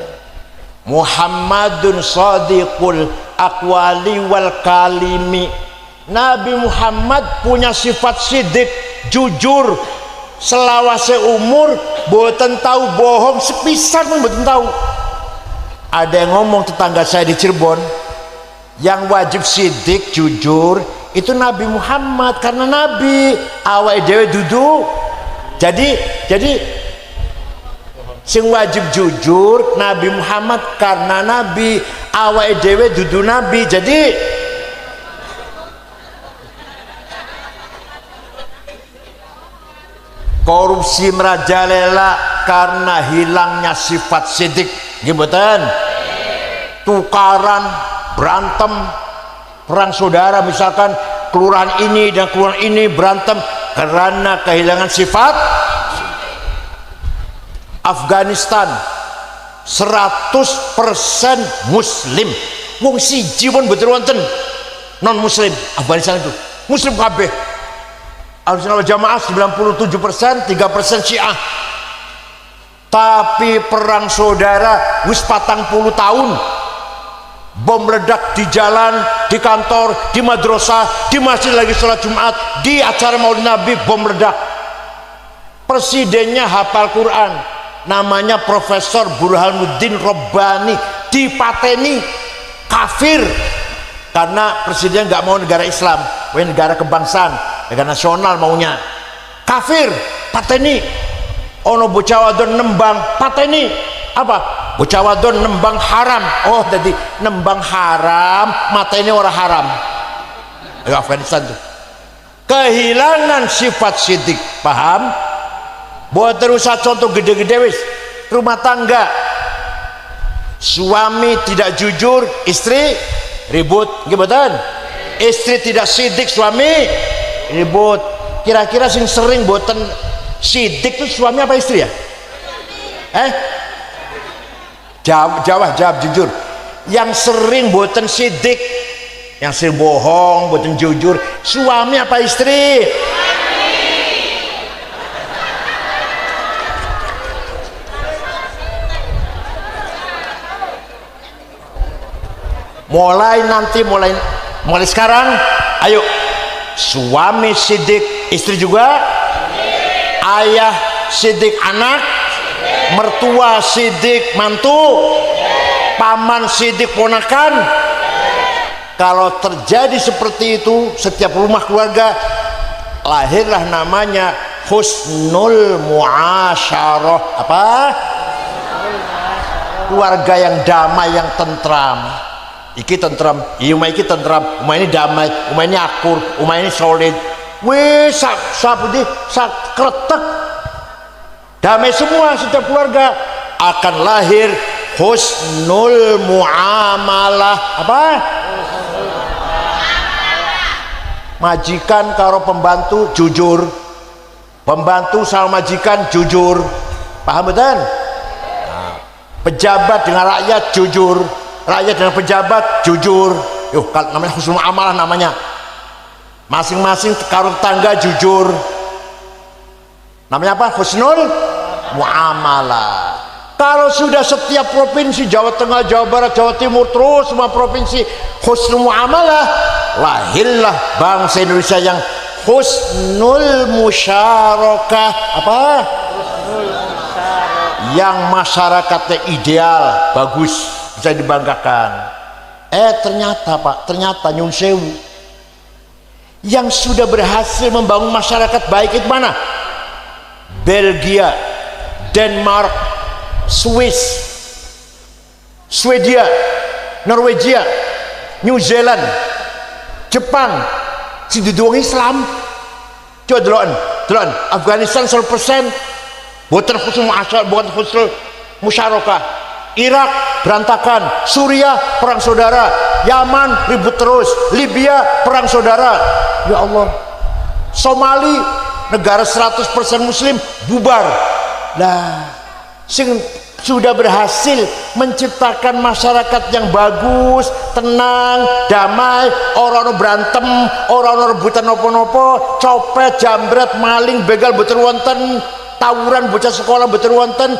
Muhammadun shadiqul aqwali wal kalimi. Nabi Muhammad punya sifat sidik, jujur, selawase umur, boten tahu bohong sepisan pun boten tahu. Ada yang ngomong tetangga saya di Cirebon, yang wajib sidik, jujur itu Nabi Muhammad, karena Nabi awake dhewe dudu. Jadi sing wajib jujur Nabi Muhammad, karena Nabi awake dhewe dudu Nabi. Jadi korupsi merajalela karena hilangnya sifat sidik. Gimana? Tukaran, berantem, perang saudara misalkan, kelurahan ini dan kelurahan ini berantem karena kehilangan sifat. Afghanistan 100% muslim, wong siji pun betul wonten non muslim. Afghanistan itu muslim kabeh. Ahlussunnah wal Jamaah 97%, 3% Syiah. Tapi perang saudara wis 40 tahun, bom meledak di jalan, di kantor, di madrasah, di masjid lagi sholat Jumat, di acara Maulid Nabi bom meledak. Presidennya hafal Quran, namanya Profesor Burhanuddin Rabbani, dipateni kafir karena presidennya nggak mau negara Islam, negara kebangsaan, negara nasional maunya. Kafir, pateni. Ono bocah wadon nembang, pateni. Apa? Bocah wadon nembang haram. Oh, jadi nembang haram, mateni orang haram. Afghanistan tuh. Kehilangan sifat sidik, paham? Buat terus contoh gede-gede wis, rumah tangga. Suami tidak jujur, istri ribut, gimana? Istri tidak sidik, suami ribut. Kira-kira sing sering boten sidik tuh suami apa istri ya? Jawab jujur. Yang sering boten sidik, yang sering bohong, boten jujur, suami apa istri? Mulai sekarang, ayo suami sidik, istri juga, ayah sidik anak, mertua sidik mantu, paman sidik ponakan. Kalau terjadi seperti itu setiap rumah keluarga, lahirlah namanya husnul muasyarah. Apa? Keluarga yang damai, yang tentram. Iki tentram, rumah iki tentram, rumah ini damai, rumah ini akur, rumah ini solid. Wih, sak kretek, damai semua. Setiap keluarga akan lahir husnul muamalah. Apa? Majikan karo pembantu jujur, pembantu sama majikan jujur, paham betul? Nah, pejabat dengan rakyat jujur, rakyat dengan pejabat jujur. Yuh, namanya husnul muamalah namanya. Masing-masing karo tetangga jujur, namanya apa? Husnul muamalah. Kalau sudah setiap provinsi, Jawa Tengah, Jawa Barat, Jawa Timur, terus semua provinsi husnul muamalah, lahirlah bangsa Indonesia yang husnul musyarakah. Apa? Husnul musyarakah. Yang masyarakatnya ideal, bagus, bisa dibanggakan. Ternyata Pak, ternyata nyun sewu, yang sudah berhasil membangun masyarakat baik itu mana? Belgia, Denmark, Swiss, Swedia, Norwegia, New Zealand, Jepang, si duduang Islam. Coba deloken, Afghanistan 100% buatan khusus musyarakah. Irak berantakan, Suriah perang saudara, Yaman ribut terus, Libya perang saudara. Ya Allah, Somali negara 100% muslim bubar. Lah, sing sudah berhasil menciptakan masyarakat yang bagus, tenang, damai, orang-orang berantem, orang-orang rebutan nopo-nopo, copet, jambret, maling, begal, betul wonten, tawuran bocah sekolah betul wonten,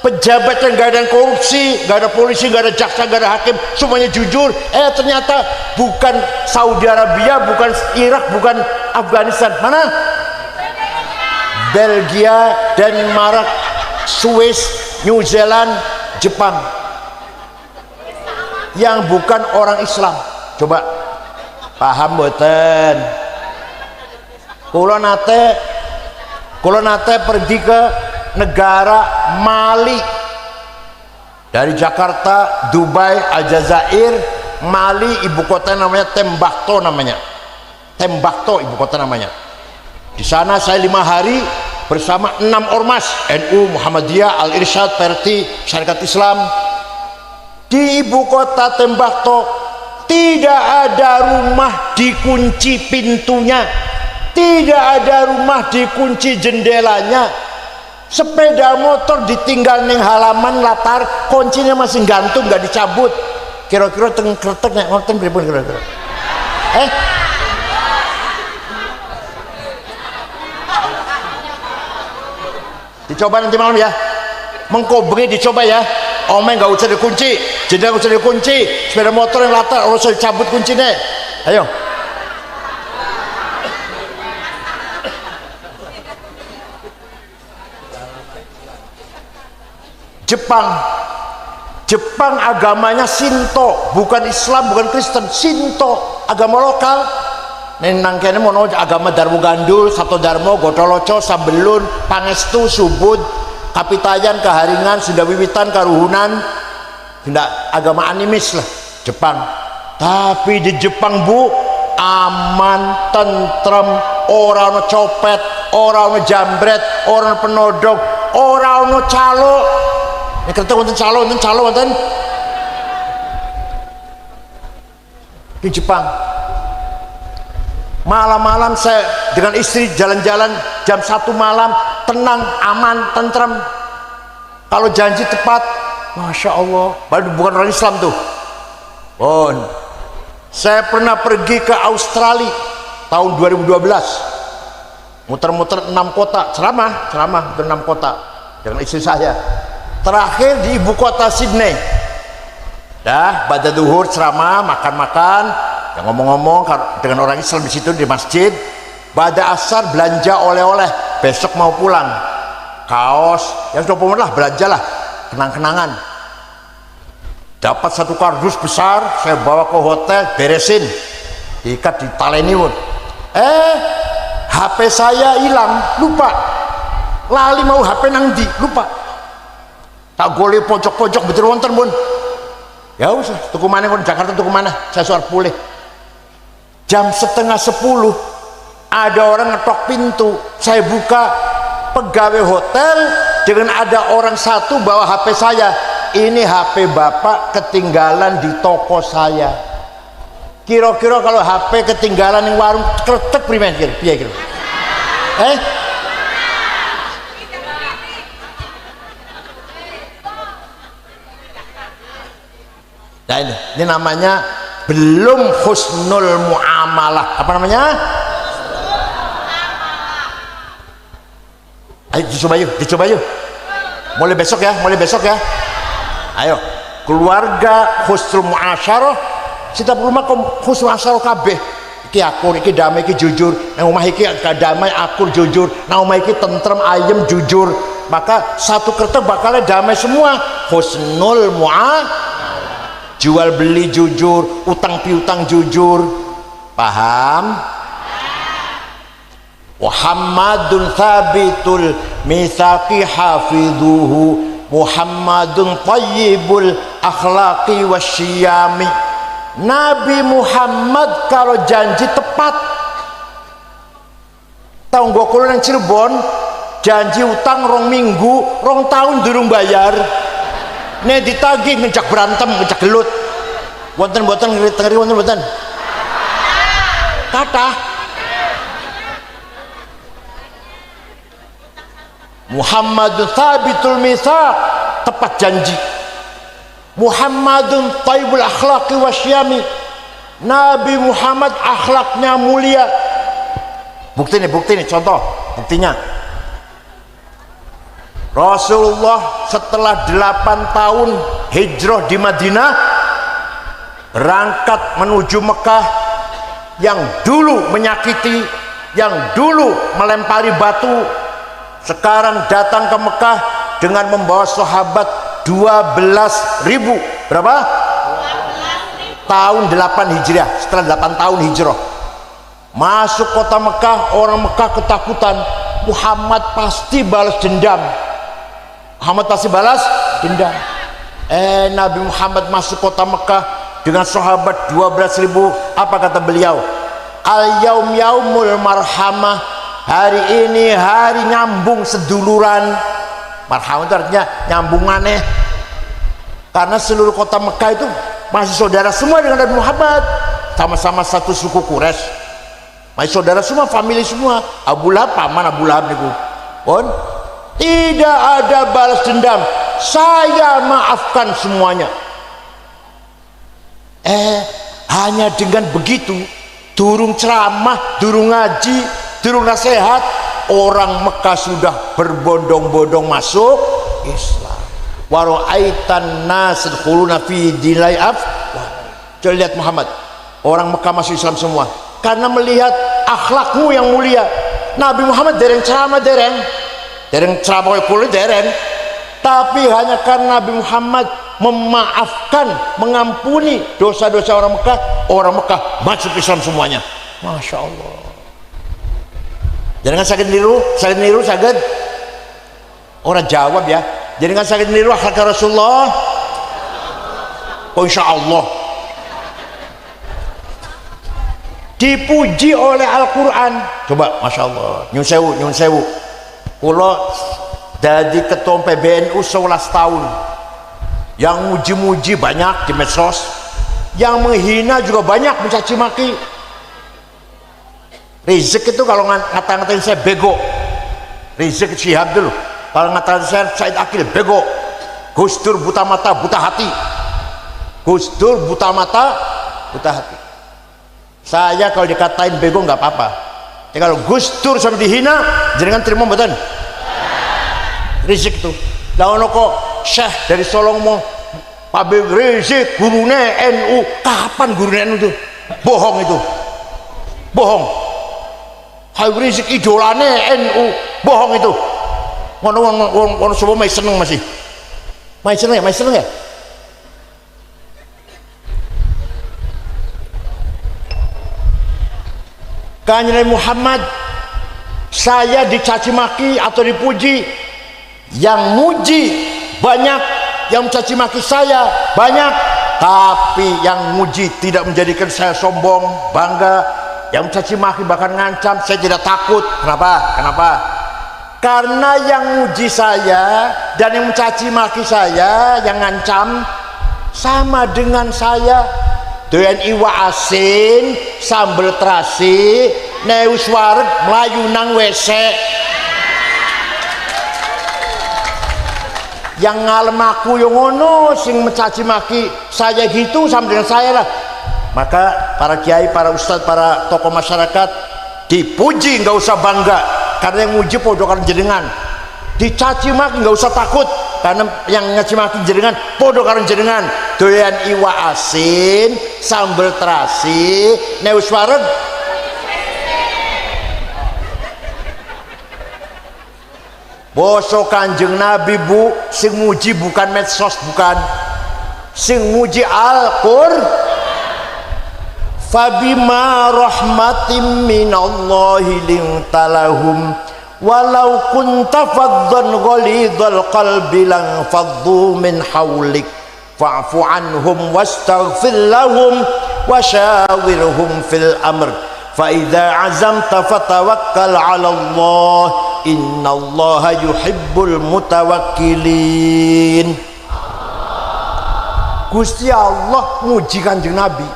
pejabat yang gak ada korupsi, gak ada polisi, gak ada jaksa, gak ada hakim, semuanya jujur. Ternyata bukan Saudi Arabia, bukan Irak, bukan Afghanistan, mana? Belgia, Denmark, Swiss, New Zealand, Jepang, yang bukan orang Islam. Coba paham boten? Kulo nate pergi ke negara Mali, dari Jakarta, Dubai, Aljazair, Mali, ibu kota namanya Tembakto, ibu kota namanya. Di sana saya 5 hari bersama 6 ormas NU, Muhammadiyah, Al Irsyad, Perti, Syarikat Islam. Di ibu kota Tembakto tidak ada rumah dikunci pintunya, tidak ada rumah dikunci jendelanya. Sepeda motor ditinggal ning halaman latar, kuncinya masih gantung, nggak dicabut. Kira-kira teng kretek nek ngoten pripun kira-kira? Dicoba nanti malam ya. Mengko bengi dicoba ya. Omeng nggak usah dikunci, jendela nggak usah dikunci, sepeda motor yang latar harus dicabut kuncinya. Ayo. Jepang agamanya Shinto, bukan Islam, bukan Kristen, Shinto, agama lokal. Nang kene mono agama Darmo Gandul, Sabto Darmo, Gotoloco, Sambelun, Pangestu, Subud, Kapitayan, Kaharingan, Sunda Wiwitan, Karuhunan. Tidak, agama animis lah Jepang. Tapi di Jepang Bu, aman, tentrem, orang no copet, orang no jambret, orang penodong, orang no calo. Ini kereta wonten calo wonten di Jepang. Malam-malam saya dengan istri jalan-jalan jam 1 malam, tenang, aman, tentrem. Kalau janji tepat, Masya Allah. Padahal bukan orang Islam tuh. Saya pernah pergi ke Australia tahun 2012, muter-muter 6 kota, ceramah ke 6 kota dengan istri saya. Terakhir di ibu kota Sydney, pada duhur ceramah, makan-makan, ya ngomong-ngomong dengan orang Islam di situ di masjid. Pada asar belanja oleh-oleh, besok mau pulang, kaos, yang sudah pemerintah belanjalah, kenang-kenangan. Dapat 1 kardus besar, saya bawa ke hotel, beresin, diikat di taleni pun. HP saya hilang, lupa, lali mau HP nang di, lupa. Tak golek pojok-pojok betul wonten pun. Ya usah, tuku mana kon Jakarta, tuku mana? Saya suar pulih. Jam setengah 10 ada orang ngetok pintu. Saya buka, pegawai hotel dengan ada orang satu bawa HP saya. Ini HP bapak ketinggalan di toko saya. Kira-kira kalau HP ketinggalan di warung kretek primen kira-kira. Nah ini namanya belum husnul muamalah. Apa namanya? Ayo dicoba yuk. Mulai besok ya. Ayo, keluarga husnul muasyarah. Setiap rumah husnul muasyarah kabeh. Iki akur, iki damai, iki jujur. Nang omah iki damai, akur, jujur. Nang omah iki tentrem, ayem, jujur. Maka satu kertas bakalnya damai semua. Husnul muasyarah. Jual beli jujur, utang piutang jujur. Paham? Muhammadun thabitul mitsaqi hafidhuhu, Muhammadun thayyibul akhlaqi wasyiyami. Nabi Muhammad kalau janji tepat. Tahu gak kalau nang Cirebon janji utang 2 minggu, 2 tahun durung bayar. Nih ditagih ngejak berantem, ngejak gelut. Wonten ngeri wonten. Kata Muhammadun thabitul mitsaq, tepat janji. Muhammadun thayyibul akhlaqi wasyami. Nabi Muhammad akhlaknya mulia. Bukti nih contoh buktinya. Rasulullah setelah 8 tahun hijrah di Madinah berangkat menuju Mekah, yang dulu menyakiti, yang dulu melempari batu, sekarang datang ke Mekah dengan membawa sahabat 12.000. Berapa? 12.000. Tahun 8 Hijriah, setelah 8 tahun hijrah masuk kota Mekah. Orang Mekah ketakutan, Muhammad pasti balas dendam, Muhammad pasti balas dendam. Nabi Muhammad masuk kota Mekah dengan sahabat 12.000. Apa kata beliau? Al yaum yaumul marhamah, hari ini hari nyambung seduluran. Marhamah itu artinya nyambung maneh, karena seluruh kota Mekah itu masih saudara semua dengan Nabi Muhammad, sama-sama satu suku Quraisy, masih saudara semua, family semua. Abu Lahab, paman Abu Lahab niku pun tidak ada balas dendam, saya maafkan semuanya. Hanya dengan begitu, durung ceramah, durung ngaji, durung nasihat, orang Mekah sudah berbondong-bondong masuk Islam. Wa ra'aitan nas yadkhuluna fi dinil afwah. Coba lihat Muhammad, orang Mekah masuk Islam semua karena melihat akhlakmu yang mulia. Nabi Muhammad dereng ceramah, dereng ceramah kulit, dereng, tapi hanya karena Nabi Muhammad memaafkan, mengampuni dosa-dosa orang Mekah masuk Islam semuanya. Masya Allah. Jangan sakit niru sakit. Orang jawab ya. Jangan sakit niru akhlak Rasulullah. Oh, insya Allah. Dipuji oleh Al-Quran. Coba, masya Allah. Nyun sewu. Kulo jadi ketua PBNU 11 tahun. Yang muji-muji banyak di medsos, yang menghina juga banyak, mencaci maki. Rizik itu kalau ngata-ngatain saya bego, Rizik Syihab dulu kalau ngata-ngatain saya Said Akil bego. Gus Dur buta mata buta hati, Gus Dur buta mata buta hati. Saya kalau dikatain bego nggak apa-apa, tapi kalau Gus Dur sampai dihina jangan terima mboten. Rizik itu lawan kok Syekh dari Solo ngomong Habib Rizik gurune NU. Kapan gurune NU itu? Bohong itu, bohong. Habib Rizik idolane NU, bohong itu. Ngono semua masih seneng, masih seneng ya. Kanjeng Muhammad, saya dicaci maki atau dipuji, yang muji banyak, yang mencaci maki saya banyak, tapi yang muji tidak menjadikan saya sombong, bangga. Yang mencaci maki bahkan ngancam, saya tidak takut. Kenapa? Karena yang muji saya dan yang mencaci maki saya, yang ngancam, sama dengan saya. Doyan iwa asin, sambel terasi, neus wareg, melayu nang WC. Yang ngalem aku yang ngono, sing mencaci maki saya gitu, sama dengan saya lah. Maka para kiai, para ustadz, para tokoh masyarakat dipuji nggak usah bangga, karena yang muji podo karo jenengan. Dicaci maki nggak usah takut, karena yang ngaci maki jenengan podo karo jenengan. Doyan iwa asin, sambel terasi, neus wareg. Bosok Kanjeng Nabi bu, sing muji bukan medsos, bukan, sing muji Al-Qur'an. Fabima rahmatim minallahi lintalahum walau kunta faddan ghalidhal qalbi lan faddu min hawlik fa'fu anhum wastaghfir lahum washawirhum fil amr fa idza azamta fatawakkal 'ala Allah innallaha yuhibbul mutawakkilin. Gusti Allah muji Kanjeng Nabi,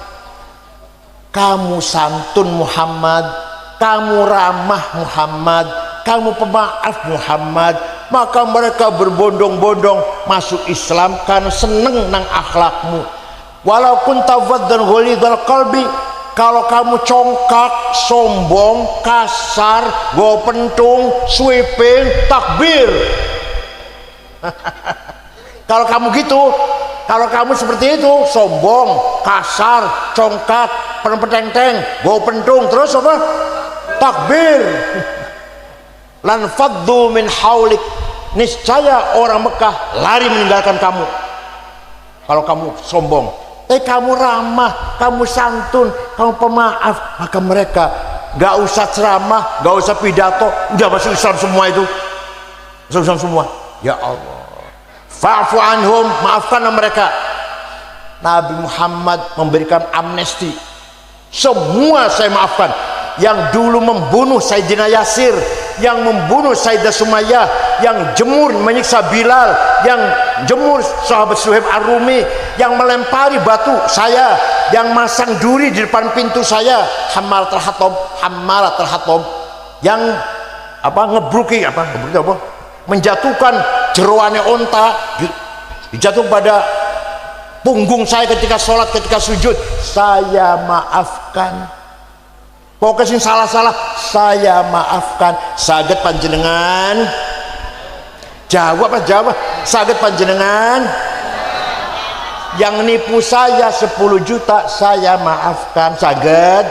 kamu santun Muhammad, kamu ramah Muhammad, kamu pemaaf Muhammad. Maka mereka berbondong-bondong masuk Islam karena seneng nang akhlakmu. Walaupun tafaddan ghalidhal qalbi, kalau kamu congkak, sombong, kasar, go pentung, sweeping, takbir, Kalau kamu gitu, kalau kamu seperti itu, sombong, kasar, congkak, peteng-teng, bawa pentung, terus apa? Takbir. Lan faddu min haulik, niscaya orang Mekah lari meninggalkan kamu kalau kamu sombong. Kamu ramah, kamu santun, kamu pemaaf, maka mereka gak usah ceramah, gak usah pidato, udah masuk Islam semua itu, masuk Islam semua. Ya Allah, fa'fu anhum, maafkanlah mereka. Nabi Muhammad memberikan amnesti, semua saya maafkan. Yang dulu membunuh Sayyidina Yasir, yang membunuh Sayyidah Sumayyah, yang jemur menyiksa Bilal, yang jemur sahabat Suhaib Ar-Rumi, yang melempari batu saya, yang masang duri di depan pintu saya, Hammalatul Hatab, yang ngebruki menjatuhkan jeroannya onta, dijatuh pada punggung saya ketika sholat, ketika sujud, saya maafkan. Pokoknya salah-salah saya maafkan. Saged panjenengan jawab saged panjenengan yang nipu saya 10 juta saya maafkan, saged.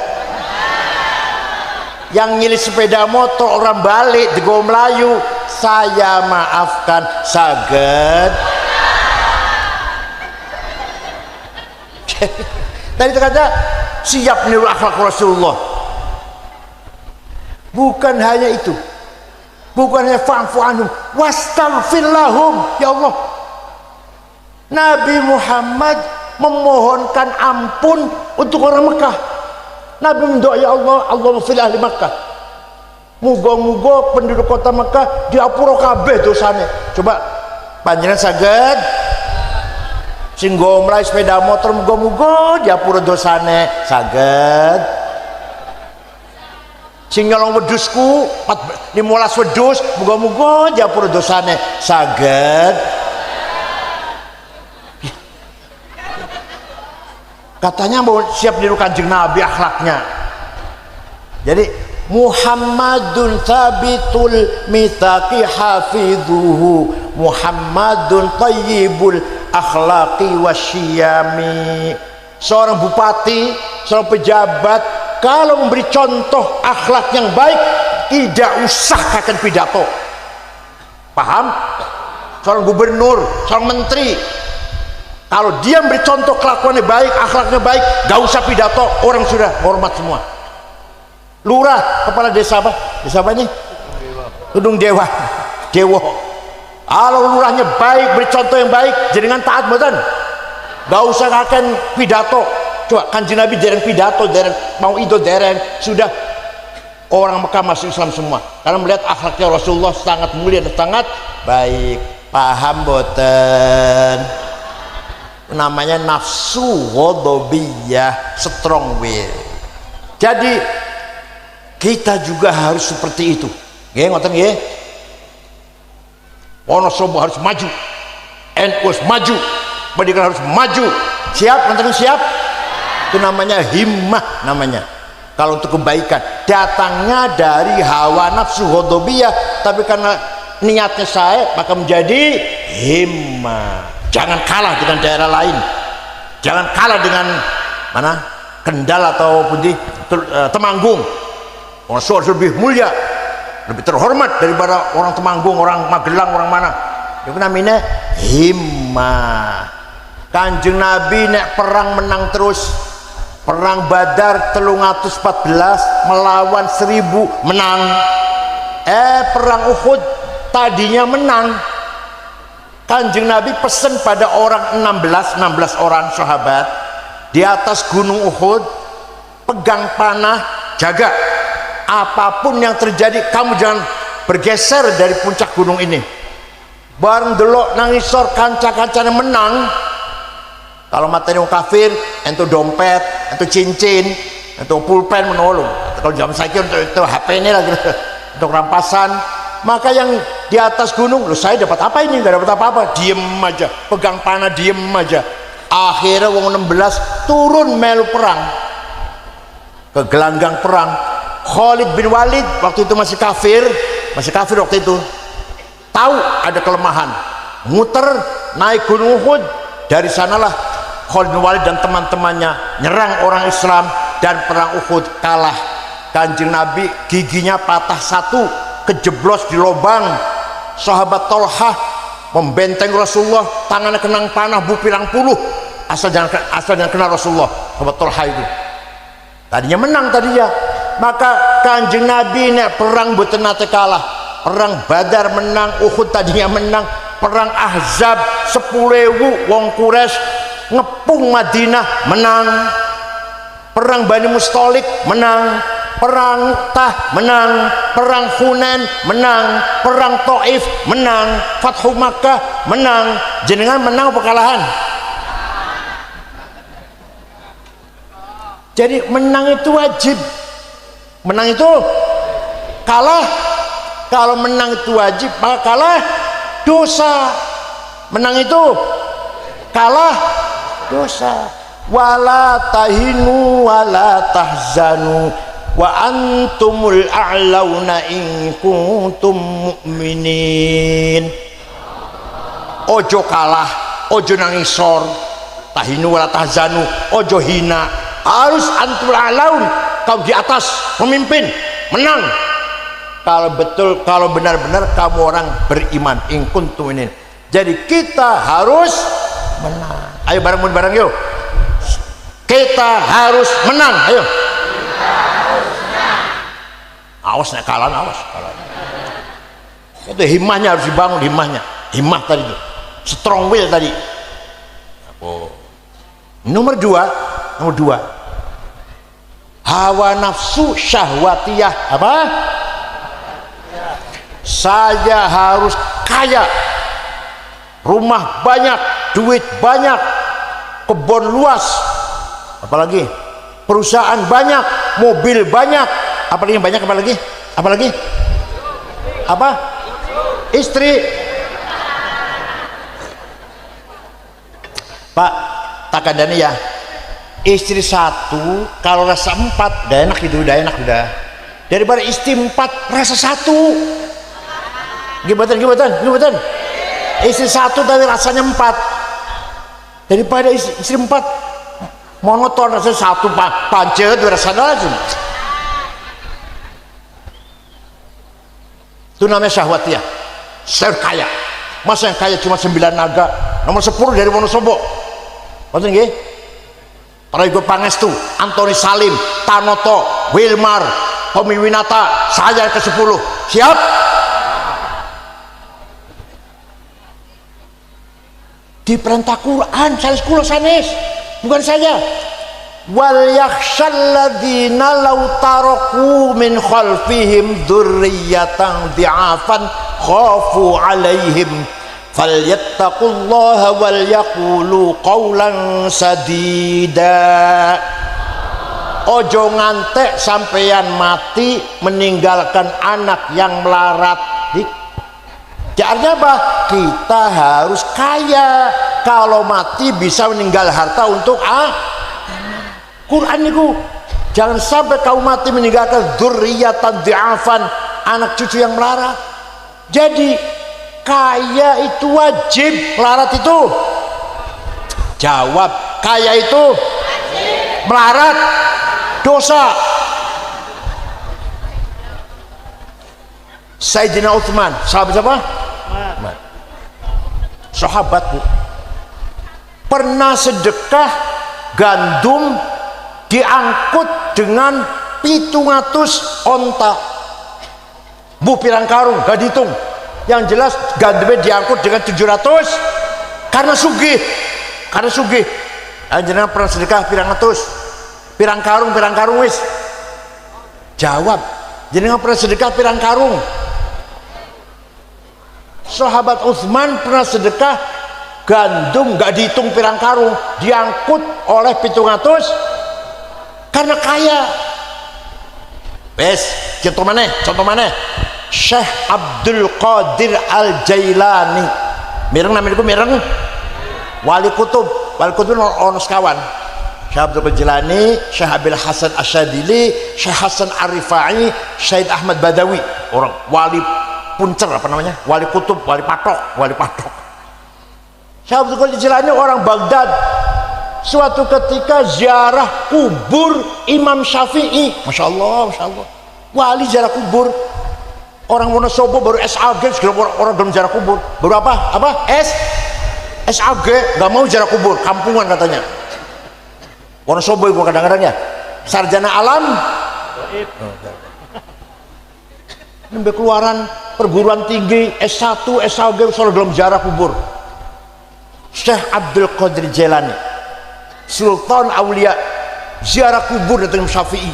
Yang nyilih sepeda motor orang balik di Go Melayu saya maafkan, saged. Tadi kata siap niru akhlak Rasulullah. Bukan hanya itu, bukan hanya fa'fu anhum wastaghfir lahum. Ya Allah, Nabi Muhammad memohonkan ampun untuk orang Mekah. Nabi mendoa, ya Allah, Allahumma fil ahli Mekah, muga-muga penduduk kota Mekah diapura kabeh dosane. Coba panjenengan saged sing ngomlai sepeda motor, muga-muga diapura dosane, saged. Sing nyolong wedhusku 15 wedhus, muga-muga diapura dosane, saged. Katanya mau siap niru Kanjeng Nabi akhlaknya. Jadi Muhammadun thabitul mitsaqi hafidhuhu, Muhammadun thayyibul akhlaqi wasyiyami. Seorang bupati, seorang pejabat kalau memberi contoh akhlak yang baik, tidak usah akan pidato. Paham? Seorang gubernur, seorang menteri, kalau dia memberi contoh kelakuannya baik, akhlaknya baik, gak usah pidato, orang sudah hormat semua. Lurah, kepala desa apa? Desa apa ini? Tudung Dewa. Kalau lurahnya baik, beri contoh yang baik, jenengan taat mboten? Gak usah akan pidato. Coba Kanjeng Nabi dereng pidato, dereng mau itu dereng, sudah orang Mekah masuk Islam semua karena melihat akhlaknya Rasulullah sangat mulia dan sangat baik. Paham boten? Namanya nafsu ghadabiyah, strong will. Jadi kita juga harus seperti itu. Nggih ngoten nggih. Wonosobo harus maju, NU harus maju, pendidikan harus maju. Siap? Nanti siap? Itu namanya himmah namanya. Kalau untuk kebaikan datangnya dari hawa nafsu ghadabiyah, tapi karena niatnya saya maka menjadi himmah. Jangan kalah dengan daerah lain, jangan kalah dengan mana Kendal ataupun di Temanggung. Orang Solo lebih mulia, lebih terhormat daripada orang Temanggung, orang Magelang, orang mana. Itu namanya himmah. Kanjeng Nabi nek perang menang terus. Perang Badar 314 melawan 1000 menang. Perang Uhud tadinya menang. Kanjeng Nabi pesen pada orang 16 orang sahabat di atas gunung Uhud, pegang panah, jaga apapun yang terjadi kamu jangan bergeser dari puncak gunung ini. Bareng delok nangisor kanca-kancane menang. Kalau materi orang kafir, itu dompet, itu cincin, itu pulpen menolong. Kalau zaman saya itu HP ini lagi untuk rampasan. Maka yang di atas gunung, loh saya dapat apa ini? Nggak dapat apa-apa, diem aja, pegang panah diem aja. Akhirnya wong 16 turun melu perang, ke gelanggang perang. Khalid bin Walid waktu itu masih kafir waktu itu, tahu ada kelemahan. muter naik gunung Uhud. Dari sanalah Khalid bin Walid dan teman-temannya nyerang orang Islam, dan perang Uhud kalah. Kanjeng Nabi giginya patah satu, kejeblos di lubang. Sahabat Tolhah membenteng Rasulullah, tangannya kenang panah bupilang puluh, asal jangan kena Rasulullah. Sahabat Tolhah itu tadinya menang tadinya, maka Kanjeng Nabi nek perang boten nate kalah. Perang Badar menang, Uhud tadinya menang, perang Ahzab 10.000 wong Quraisy ngepung Madinah menang, perang Bani Mustalik menang, perang Tah menang, perang Hunain menang, perang Taif menang, Fathu Makkah menang. Jenengan menang apa kalahan? Jadi menang itu wajib, menang itu kalah. Kalau menang itu wajib, maka kalah dosa. Menang itu kalah dosa. Wala tahinu wala tahzanu wa antumul a'launa in kuntum mu'minin. Ojo kalah, ojo nangisor, tahinu wala tahzanu, ojo hina, harus antumul a'laun, kau di atas, pemimpin, menang. Kalau betul, kalau benar-benar kamu orang beriman, in kuntum mu'minin. Jadi kita harus menang. Ayo bareng-bareng yuk, kita harus menang. Ayo, awas nek kalah, awas kalah. Itu himmahnya harus dibangun, himmah tadi itu, strong will tadi. Nomor dua, hawa nafsu syahwatiyah. Apa? Saya harus kaya, rumah banyak, duit banyak, kebun luas, apalagi perusahaan banyak, mobil banyak, apalagi banyak, apalagi apa? Istri. Pak, tak kandani ya, istri satu kalau rasa empat udah enak itu, udah enak udah, daripada istri empat rasa satu. Gibatan, istri satu tapi rasanya empat, daripada istri empat monoton, rasanya satu pancet rasanya aja. Itu namanya syahwatiyah. Saya kaya, masa yang kaya cuma 9 naga, nomor 10 dari Wonosobo. Maksudnya nggih? Prayogo Pangestu, Antoni Salim, Tanoto, Wilmar, Tommy Winata, saya ke-10. Siap? Di perintah Quran, sanes kula sanes, bukan saya. Wal yakhshalladzina law taraku min khalfihim dzurriyyatan dhi'afan khafu 'alaihim falyattaqullaha wal yaqulu qawlan sadida. Ojo ngantek sampeyan mati meninggalkan anak yang melarat. Artinya apa? Kita harus kaya. Kalau mati bisa meninggal harta untuk Quran itu. Jangan sampai kau mati meninggalkan dzurriyyatan dhi'afan, anak cucu yang melarat. Jadi kaya itu wajib, melarat itu jawab. Kaya itu wajib, melarat dosa. Sayyidina Utsman, sahabat siapa? Sahabat, Bu, pernah sedekah gandum diangkut dengan 700 onta. Bu, pirang karung gak dihitung, yang jelas gandumnya diangkut dengan 700 karena sugih, Jenengan pernah sedekah pirang atus, pirang karung wis jawab. Jenengan pernah sedekah pirang karung? Sahabat Utsman pernah sedekah gandum gak dihitung pirang karung, diangkut oleh 700 karena kaya. Wes, contoh mana? Syekh Abdul Qadir Al Jailani, mireng namanya mireng, wali kutub ono sekawan. Syekh Abdul Qadir Jilani, Syekh Abil Hasan Asyadili, Syekh Hasan Arifai, Syed Ahmad Badawi, orang wali puncer, apa namanya, wali kutub, wali patok. Syekh Abdul Qadir Jilani orang Baghdad. Suatu ketika ziarah kubur Imam Syafi'i. Masya Allah, Masya Allah. Wali ziarah kubur. Orang Wonosobo baru SAG, orang belum ziarah kubur. Baru apa? SAG, gak mau ziarah kubur, kampungan katanya. Wonosobo itu kadang-kadang ya. Sarjana alam. Sampai keluaran perguruan tinggi S1, SAG, soal belum ziarah kubur. Syekh Abdul Qadir Jilani, Sultan Aulia, ziarah kubur datang Imam Syafi'i,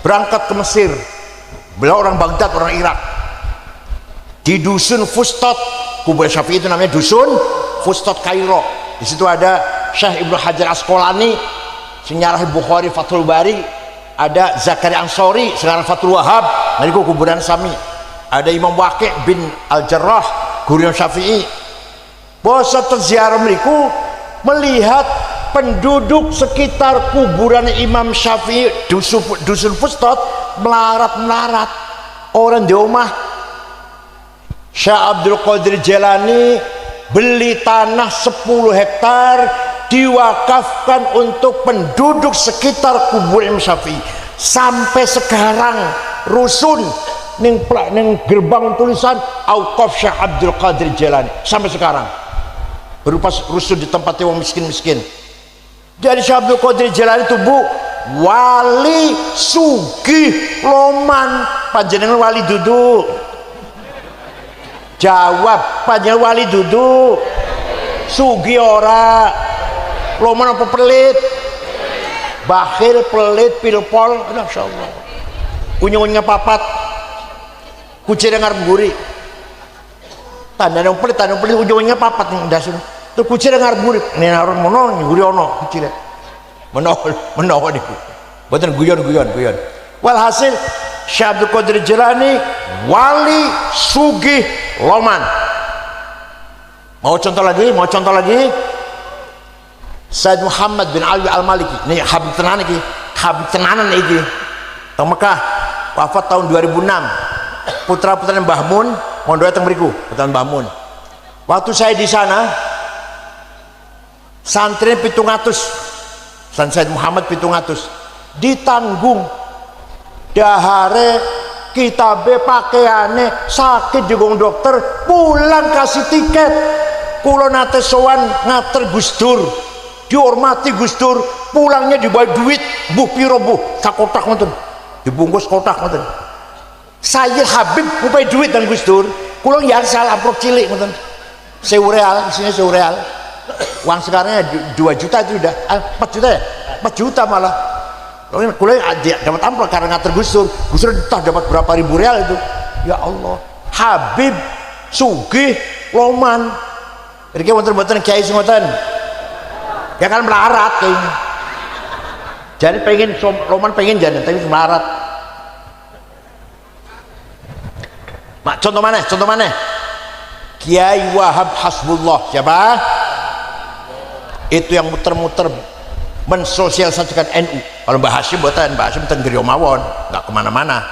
berangkat ke Mesir. Beliau orang Baghdad, orang Irak. Di dusun Fustat, kubur Syafi'i itu namanya dusun Fustat Kairo. Di situ ada Syekh Ibnu Hajar Asqalani, sejarah Bukhari Fathul Bari, ada Zakaria Ansori, sekarang Fathul Wahab, itu kuburan Sami. Ada Imam Waqi' bin Al-Jarrah, guru Syafi'i. Bosa terziarah mereka melihat penduduk sekitar kuburan Imam Syafi'i dusun Fustat melarat-melarat orang di rumah. Syekh Abdul Qadir Jilani beli tanah 10 hektar diwakafkan untuk penduduk sekitar kubur Imam Syafi'i. Sampai sekarang rusun ning gerbang tulisan Auqaf Syekh Abdul Qadir Jilani sampai sekarang, berupa rusun di tempat yang miskin-miskin. Jadi Syekh Abdul Qadir Jilani itu Bu, wali sugih loman. Panjenengan wali duduk. Jawab, panjenengan wali duduk. Sugih ora? Loman apa pelit? Bakhil, pelit, pilpol. Masyaallah. Unyung-unyungnya papat. Kucing ngarep guri. Tanda yang pelit ujungnya papat nih dasun. Tuh kucing ngarep guri. Nih naron mono, guri ono kucing. Menawa niku. Boten guyon. Walhasil Syekh Abdul Qadir Jilani wali sugih loman. Mau contoh lagi? Said Muhammad bin Ali Al-Maliki. Nih Habib tenanan iki. Teng Mekah wafat tahun 2006. Putra-putra Mbah Mun mondok datang mriku, putra Mbah Mun. Waktu saya di sana santri 700, Said Muhammad 700 ditanggung dahare kitabe pakaiane sakit digong dokter pulang kasih tiket. Kula nate sowan ngater Gus Dur, dihormati Gus Dur, pulangnya dibawa duit buh piro buh sakotak ngoten, dibungkus kotak ngoten. Saya Habib ngupai duit dan Gus Dur, pulang ya salah amplop cilik ngoten. 1000 real, isinya 1000 real. Uang sekarangnya 2 juta itu udah 4 juta ya? 4 juta malah. Kuliah dapat amplop karena ngater Gus Dur. Gus Dur entah dapat berapa ribu real itu. Ya Allah. Habib sugih loman. Jadi wonten-wonten kiai ngoten. Ya kan melarat kayaknya. Jadi pengen loman pengen jadi tapi melarat. Contoh mana? Kiai Wahab Hasbullah. Siapa? Itu yang muter-muter mensosialisasikan NU. Kalau Mbah Hasyim buatan, Mbah Hasyim ten Griya mawon, nggak kemana-mana.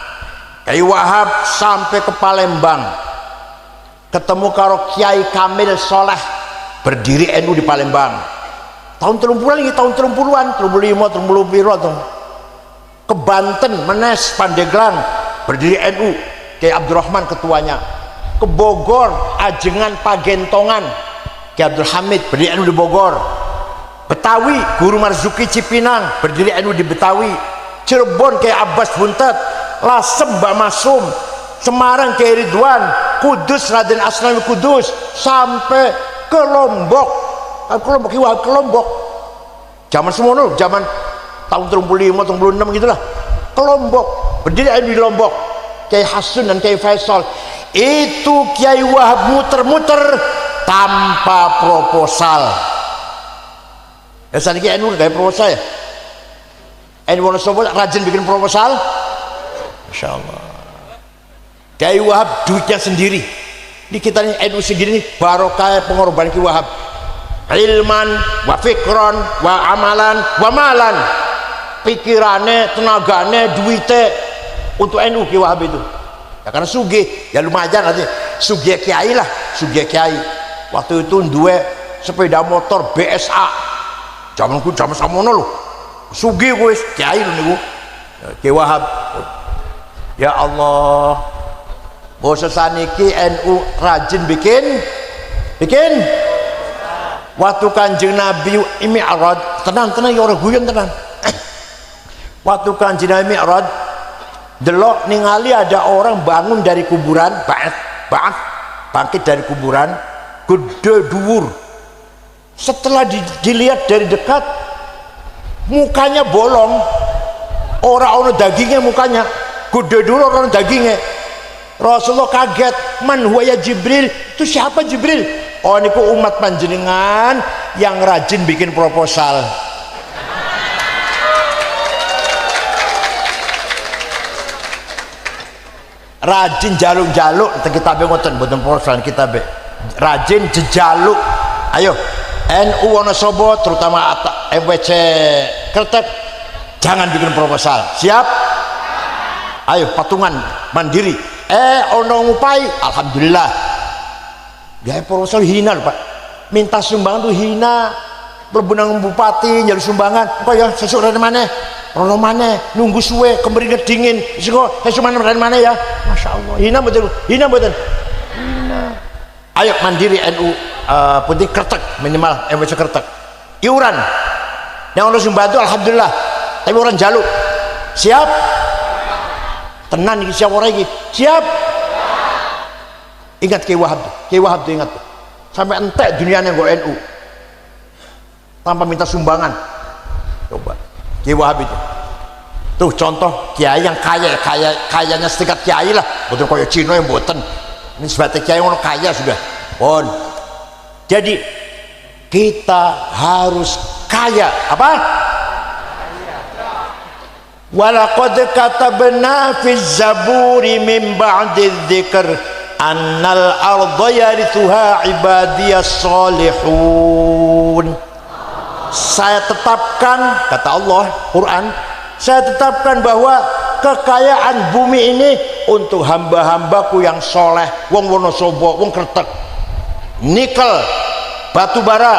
Kiai Wahab sampai ke Palembang, ketemu karo Kiai Kamil Soleh, berdiri NU di Palembang. Tahun 30-an lagi, tahun 30-an, 35, 30 piro tuh. Ke Banten, Menes, Pandeglang, berdiri NU. Kiai Abdurrahman ketuanya. Ke Bogor, Ajengan, Pagentongan, Kiai Abdul Hamid berdiri NU di Bogor. Betawi, Guru Marzuki Cipinang berdiri NU di Betawi. Cirebon Kiai Abbas Buntet, Lasem Mbak Masum, Semarang Kiai Ridwan, Kudus Raden Asnawi Kudus, sampai ke Lombok. Ke Lombok. Zaman semono, zaman tahun 35, 36 gitulah. Ke Lombok, berdiri NU di Lombok. Kiai Hasun dan Kiai Faisal. Itu Kiai Wahab muter-muter tanpa proposal. Ya saat ini NU kayak proposal ya. NU Wonosobo rajin bikin proposal. Masya Allah. Kiai Wahab duitnya sendiri. Ini kita nih NU sendiri nih barokah pengorbanan Kiai Wahab. Ilman wa fikron wa amalan wa malan. Pikirannya, tenaganya, duitnya untuk NU Kiai Wahab itu. Ya karena sugih, ya lumayan nanti sugih kiai lah, sugih kiai. Waktu itu dua sepeda motor BSA. Zamanku zaman samono lho. Sugih kowe kiai lho niku. Ki Wahab. Ya Allah. Basa saniki NU rajin bikin waktu Kanjeng Nabi Mi'raj, tenang ya ora guyon tenan. Waktu Kanjeng Nabi Mi'raj delok ningali ada orang bangun dari kuburan, bangkit dari kuburan, gede dhuwur. Setelah dilihat dari dekat, mukanya bolong, ora dagingnya mukanya, gede dhuwur ora dagingnya. Rasulullah kaget, man huwa ya Jibril, itu siapa Jibril? Oh niku umat panjenengan yang rajin bikin proposal. Rajin jaluk-jaluk kitabe ngoten mboten proposal kitabe. Rajin jejaluk. Ayo NU Wonosobo terutama MWC Kretek jangan bikin proposal. Siap? Ayo patungan mandiri. Ono ngupai alhamdulillah. Gawe proposal hina lho Pak. Minta sumbangan tuh hina. Mlebu nang bupati nyari sumbangan. Kok ya sesuk rene maneh. Rono maneh nunggu suwe kemringet dingin. Sesuk maneh rene maneh ya. Masyaallah. Hina betul. Hina. Ayo mandiri NU Putih Kretek minimal MWC Kretek. Iuran. Yang ono sumbangan tuh alhamdulillah. Tapi orang jaluk. Siap? Tenan iki siap ora iki? Siap. Ingat Ki Wahab tuh ingat tuh. Sampai entek dunianya nggo NU. Tanpa minta sumbangan. Coba. Ki Wahab itu. Tuh contoh kiai yang kayanya setingkat kiai lah. Betul koyo Cina yang mboten. Ini sebagai kiai ngono kaya sudah. Pon. Jadi kita harus kaya. Apa? Walaqad katabna fi zaburi min ba'di dzikr annal arda yarithuha ibadiyas salihun. Saya tetapkan, kata Allah Quran, saya tetapkan bahwa kekayaan bumi ini untuk hamba-hambaku yang soleh, wong Wonosobo, wong Kretek. Nikel, batu bara,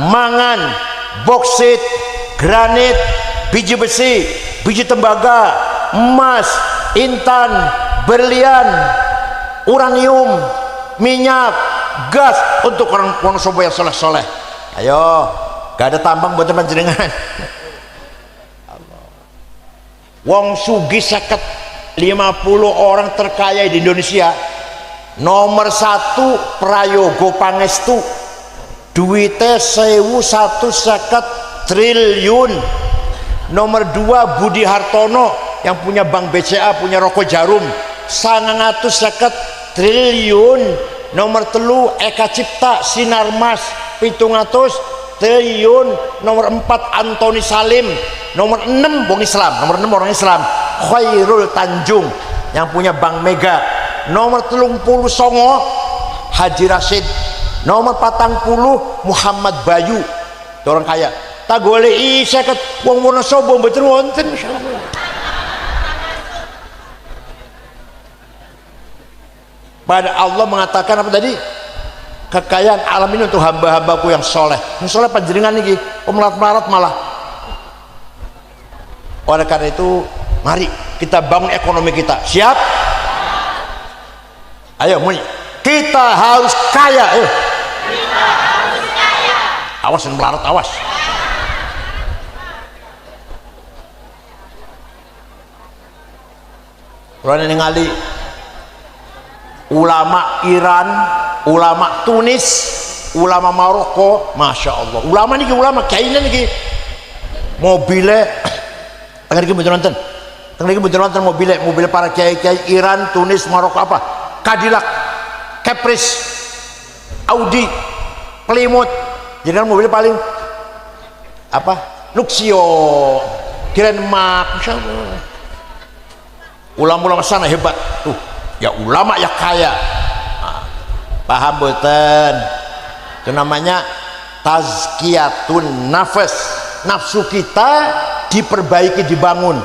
mangan, boksit, granit, biji besi, biji tembaga, emas, intan, berlian, uranium, minyak, gas untuk orang Wonosobo yang soleh-soleh. Ayo, gak ada tambang buat panjenengan. Wong sugih 50 orang terkaya di Indonesia. Nomor 1 Prayogo Pangestu, duitnya 1.150 triliun. Nomor 2 Budi Hartono yang punya Bank BCA, punya Rokok Jarum, 950 triliun. Nomor 3 Eka Cipta Sinarmas 700 triliun. Nomor 4 Antoni Salim. Nomor 6 orang Islam Khairul Tanjung yang punya Bank Mega. Nomor 30 Songo Haji Rashid. Nomor 40 Muhammad Bayu, orang kaya. Tak golei 50 wong Wonosobo mboten wonten masyaallah. Pada Allah mengatakan apa tadi? Kekayaan alam ini untuk hamba-hambaku yang soleh. Yang soleh panjenengan iki pemelarat-melarat malah. Oleh karena itu, mari kita bangun ekonomi kita. Siap? Ayo, muni. Kita harus kaya. Ayo. Kita harus kaya. Awas dan melarat, awas. Kalau ningali ulama Iran, ulama Tunis, ulama Maroko, masya Allah. Ulama niki ulama kainan niki mobilnya, tengah niki betul nonton mobilnya para kiai Iran, Tunis, Maroko apa? Cadillac, Caprice, Audi, Plymouth. Jadi kan mobilnya paling apa? Luxio, Grand Mark, masya Allah. Ulama-ulama sana hebat tuh. Ya ulama ya kaya. Nah, paham boten? Itu namanya tazkiyatun nafas. Nafsu kita diperbaiki, dibangun.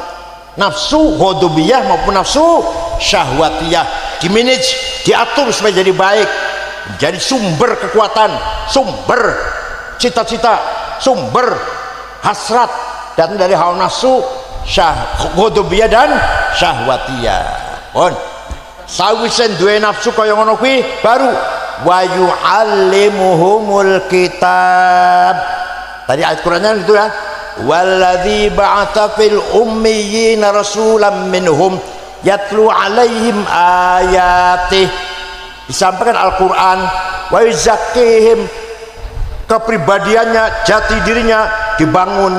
Nafsu ghadubiyah maupun nafsu syahwatiyah dimanage, diatur supaya jadi baik. menjadi sumber kekuatan, sumber cita-cita, sumber hasrat, dan dari hawa nafsu, ghadabiyah dan syahwatiyah. Pun sawisen duwe nafsu kaya ngono kuwi baru wa yu'allimuhumul kitab. Tadi ayat Qur'annya gitu ya, walladzi ba'atsa fil ummiyina rasulan minhum yatlu alaihim ayatih. Disampaikan Al-Quran, wa yuzakkihim, kepribadiannya, jati dirinya dibangun,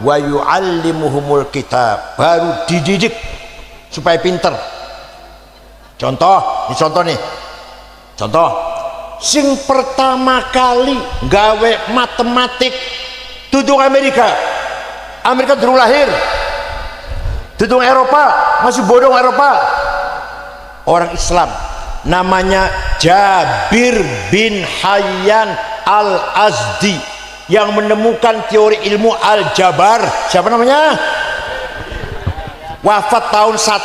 wa yu'allimuhumul kitab, baru dididik supaya pinter. Contoh nih, contoh sing pertama kali gawe matematik tudung Amerika dulu lahir, tudung Eropa, masih bodong Eropa, orang Islam, namanya Jabir bin Hayyan Al-Azdi, yang menemukan teori ilmu aljabar. Siapa namanya? Wafat tahun 1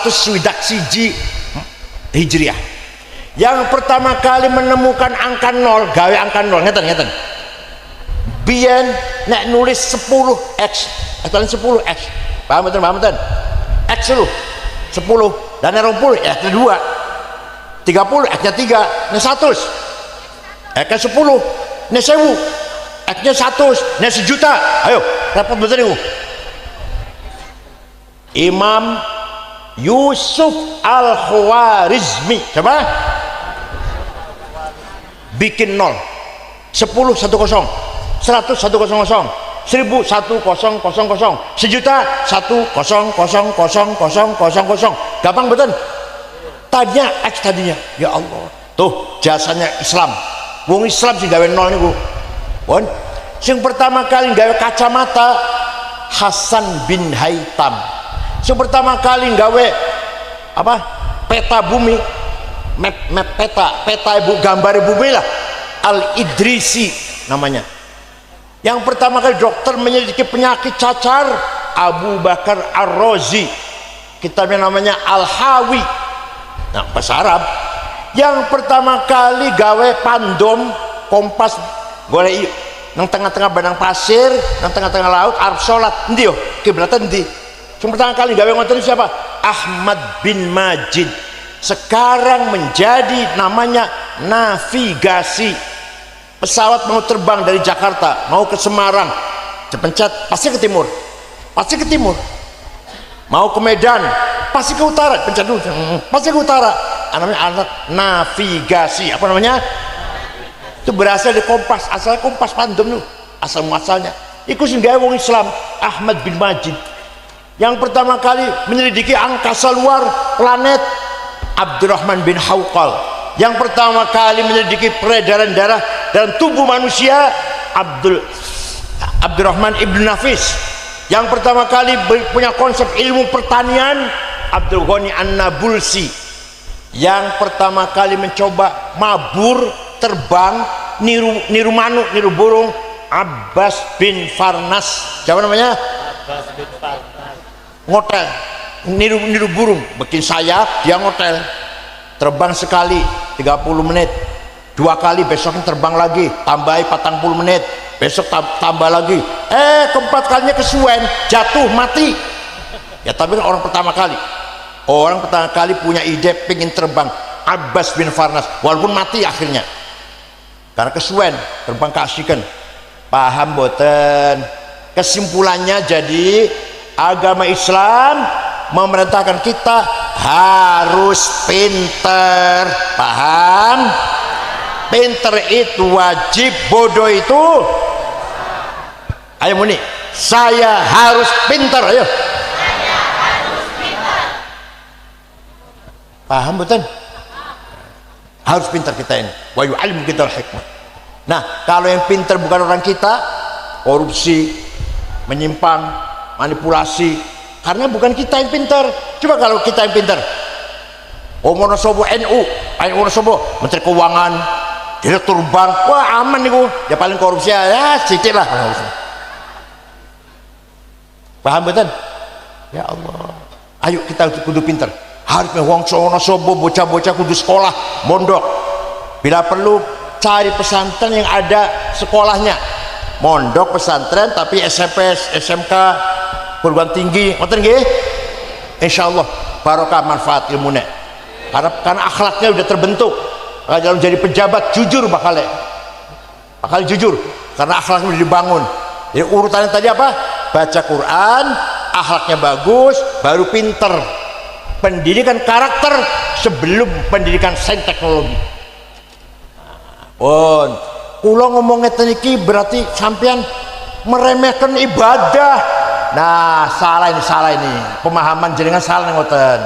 Hijriah. Yang pertama kali menemukan angka 0, gawe angka 0, ngeten biyen nek nulis 10x atau 10x, paham betul x lu 10 dan 20 x nya 2, 30 x nya 3, nek 100 x nya 10, nek 1000 x nya 100, nek 1.000.000. Ayo repot betul niku. Imam Yusuf Al-Khwarizmi coba bikin 0, 10 100, 100 100, 1000 1000, 1.000.000, 1.000.000. Gampang betul. Tadinya X tadinya. Ya Allah. Tuh jasanya Islam. Wong Islam sing gawe 0 niku. Pun sing pertama kali gawe kacamata Hasan bin Haytham. Sing pertama kali gawe apa? Peta bumi. Map peta ibu, gambar bumi lah, Al-Idrisi namanya. Yang pertama kali dokter menyelidiki penyakit cacar, Abu Bakar Ar-Razi, kitabnya namanya Al-Hawi, nah bahasa Arab. Yang pertama kali gawe pandom kompas golek nang tengah-tengah badang pasir, nang tengah-tengah laut arep salat endi yo kiblatan endi. Yang pertama kali gawe ngoten siapa? Ahmad bin Majid. Sekarang menjadi namanya navigasi. Pesawat mau terbang dari Jakarta mau ke Semarang, dipencet pasti ke timur, mau ke Medan pasti ke utara, pencet dulu pasti ke utara. Namanya alat navigasi. Apa namanya? Itu berasal dari kompas, asalnya kompas pandem tuh, asal muasalnya iku sing gawe wong Islam Ahmad bin Majid. Yang pertama kali menyelidiki angkasa luar planet Abdurrahman bin Hawqal. Yang pertama kali menyelidiki peredaran darah dalam tubuh manusia Abdurrahman ibn Nafis. Yang pertama kali punya konsep ilmu pertanian Abdul Ghani An-Nabulsi. Yang pertama kali mencoba mabur terbang niru manuk, niru burung Abbas bin Farnas. Siapa namanya? Abbas bin Farnas. Ngotel niru burung, bikin sayap, dia ngotel, terbang sekali 30 menit, 2 kali, besoknya terbang lagi, tambahi 40 menit, besok tambah lagi, keempat kalinya kesuwen, jatuh mati. Ya tapi kan orang pertama kali punya ide pengen terbang, Abbas bin Farnas, walaupun mati akhirnya karena kesuwen, terbang keasikan. Paham boten? Kesimpulannya jadi agama Islam memerintahkan kita harus pinter. Paham? Pinter itu wajib, bodoh itu ayo muni, saya harus pinter. Ayo, saya harus pinter. Paham betul? Harus pinter kita ini. Wa yu'allimu kita al-hikmah. Nah kalau yang pinter bukan orang kita, korupsi, menyimpang, manipulasi, karena bukan kita yang pintar. Coba kalau kita yang pintar, Wonosobo NU Wonosobo, Menteri Keuangan, Direktur Bank, wah aman nih ya paling korupsi ya sedikit lah. Paham betul? Ya Allah, ayo kita kudu pintar. Harus wong Wonosobo bocah-bocah kudu sekolah mondok, bila perlu cari pesantren yang ada sekolahnya, mondok pesantren tapi SMP, SMK, perguruan tinggi, ngoten nggih. Insyaallah barokah manfaat ilmunya, karena akhlaknya udah terbentuk. Kalau jadi pejabat jujur bakal jujur karena akhlaknya udah dibangun. Jadi urutannya tadi apa? Baca Quran, akhlaknya bagus, baru pinter. Pendidikan karakter sebelum pendidikan sains teknologi. Pun kula ngomong ngeten iki berarti sampean meremehkan ibadah. Nah, salah ini. Pemahaman jenengan salah ngoten.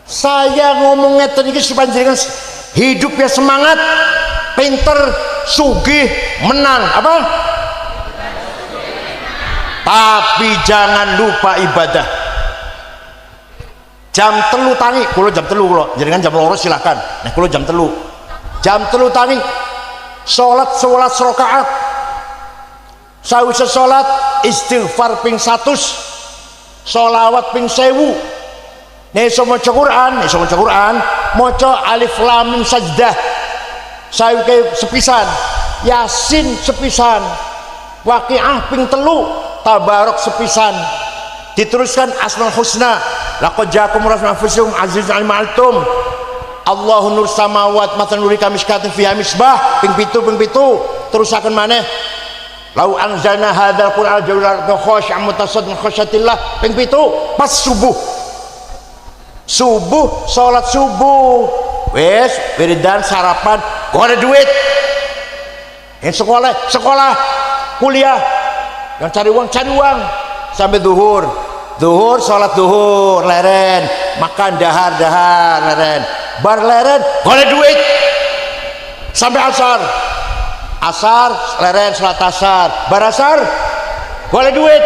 Saya ngomong ngeten iki supaya jenengan hidupnya semangat, pinter, sugih, menang. Apa? Tapi jangan lupa ibadah. Jam telu tangi, kula jam telu kula. Jenengan jam loro silahkan. Nah, kula jam telu. Jam telu tangi salat 11 rakaat. Sawise salat istighfar ping 100, sholawat ping 1000. Nek iso maca Quran, maca alif lam mim sajdah. Sawise sepisan, Yasin sepisan, Waqiah ping 3, Tabarok sepisan. Diteruskan Asmaul Husna, laqad ja'akum rasulun anfusukum azizun 'alaihi ma'tum. Allahu nur samawat matan nuri kamiskatin fiha misbah ping 7. Terusaken maneh lau anzalna hadzal qur'ana jawlan khashi'an mutasaddian khasyatillah ping 7. Pas subuh salat subuh wes wiridan sarapan kok ada duit yang sekolah kuliah yang cari uang sampai zuhur salat zuhur leren makan dahar leren bar leren boleh duit sampai asar leren salat asar bar asar boleh duit.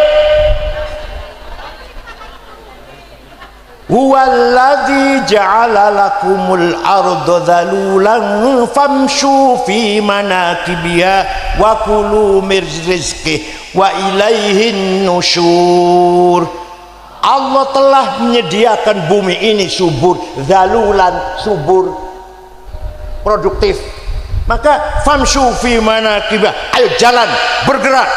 Huwallazi ja'ala lakumul arda dhalulan famshu fi manakibiha wa kulu min rizqihi wa ilaihin nusyur. Allah telah menyediakan bumi ini subur, dhalulan, subur, produktif. Maka famshu fi manakibiha, ayo jalan, bergerak,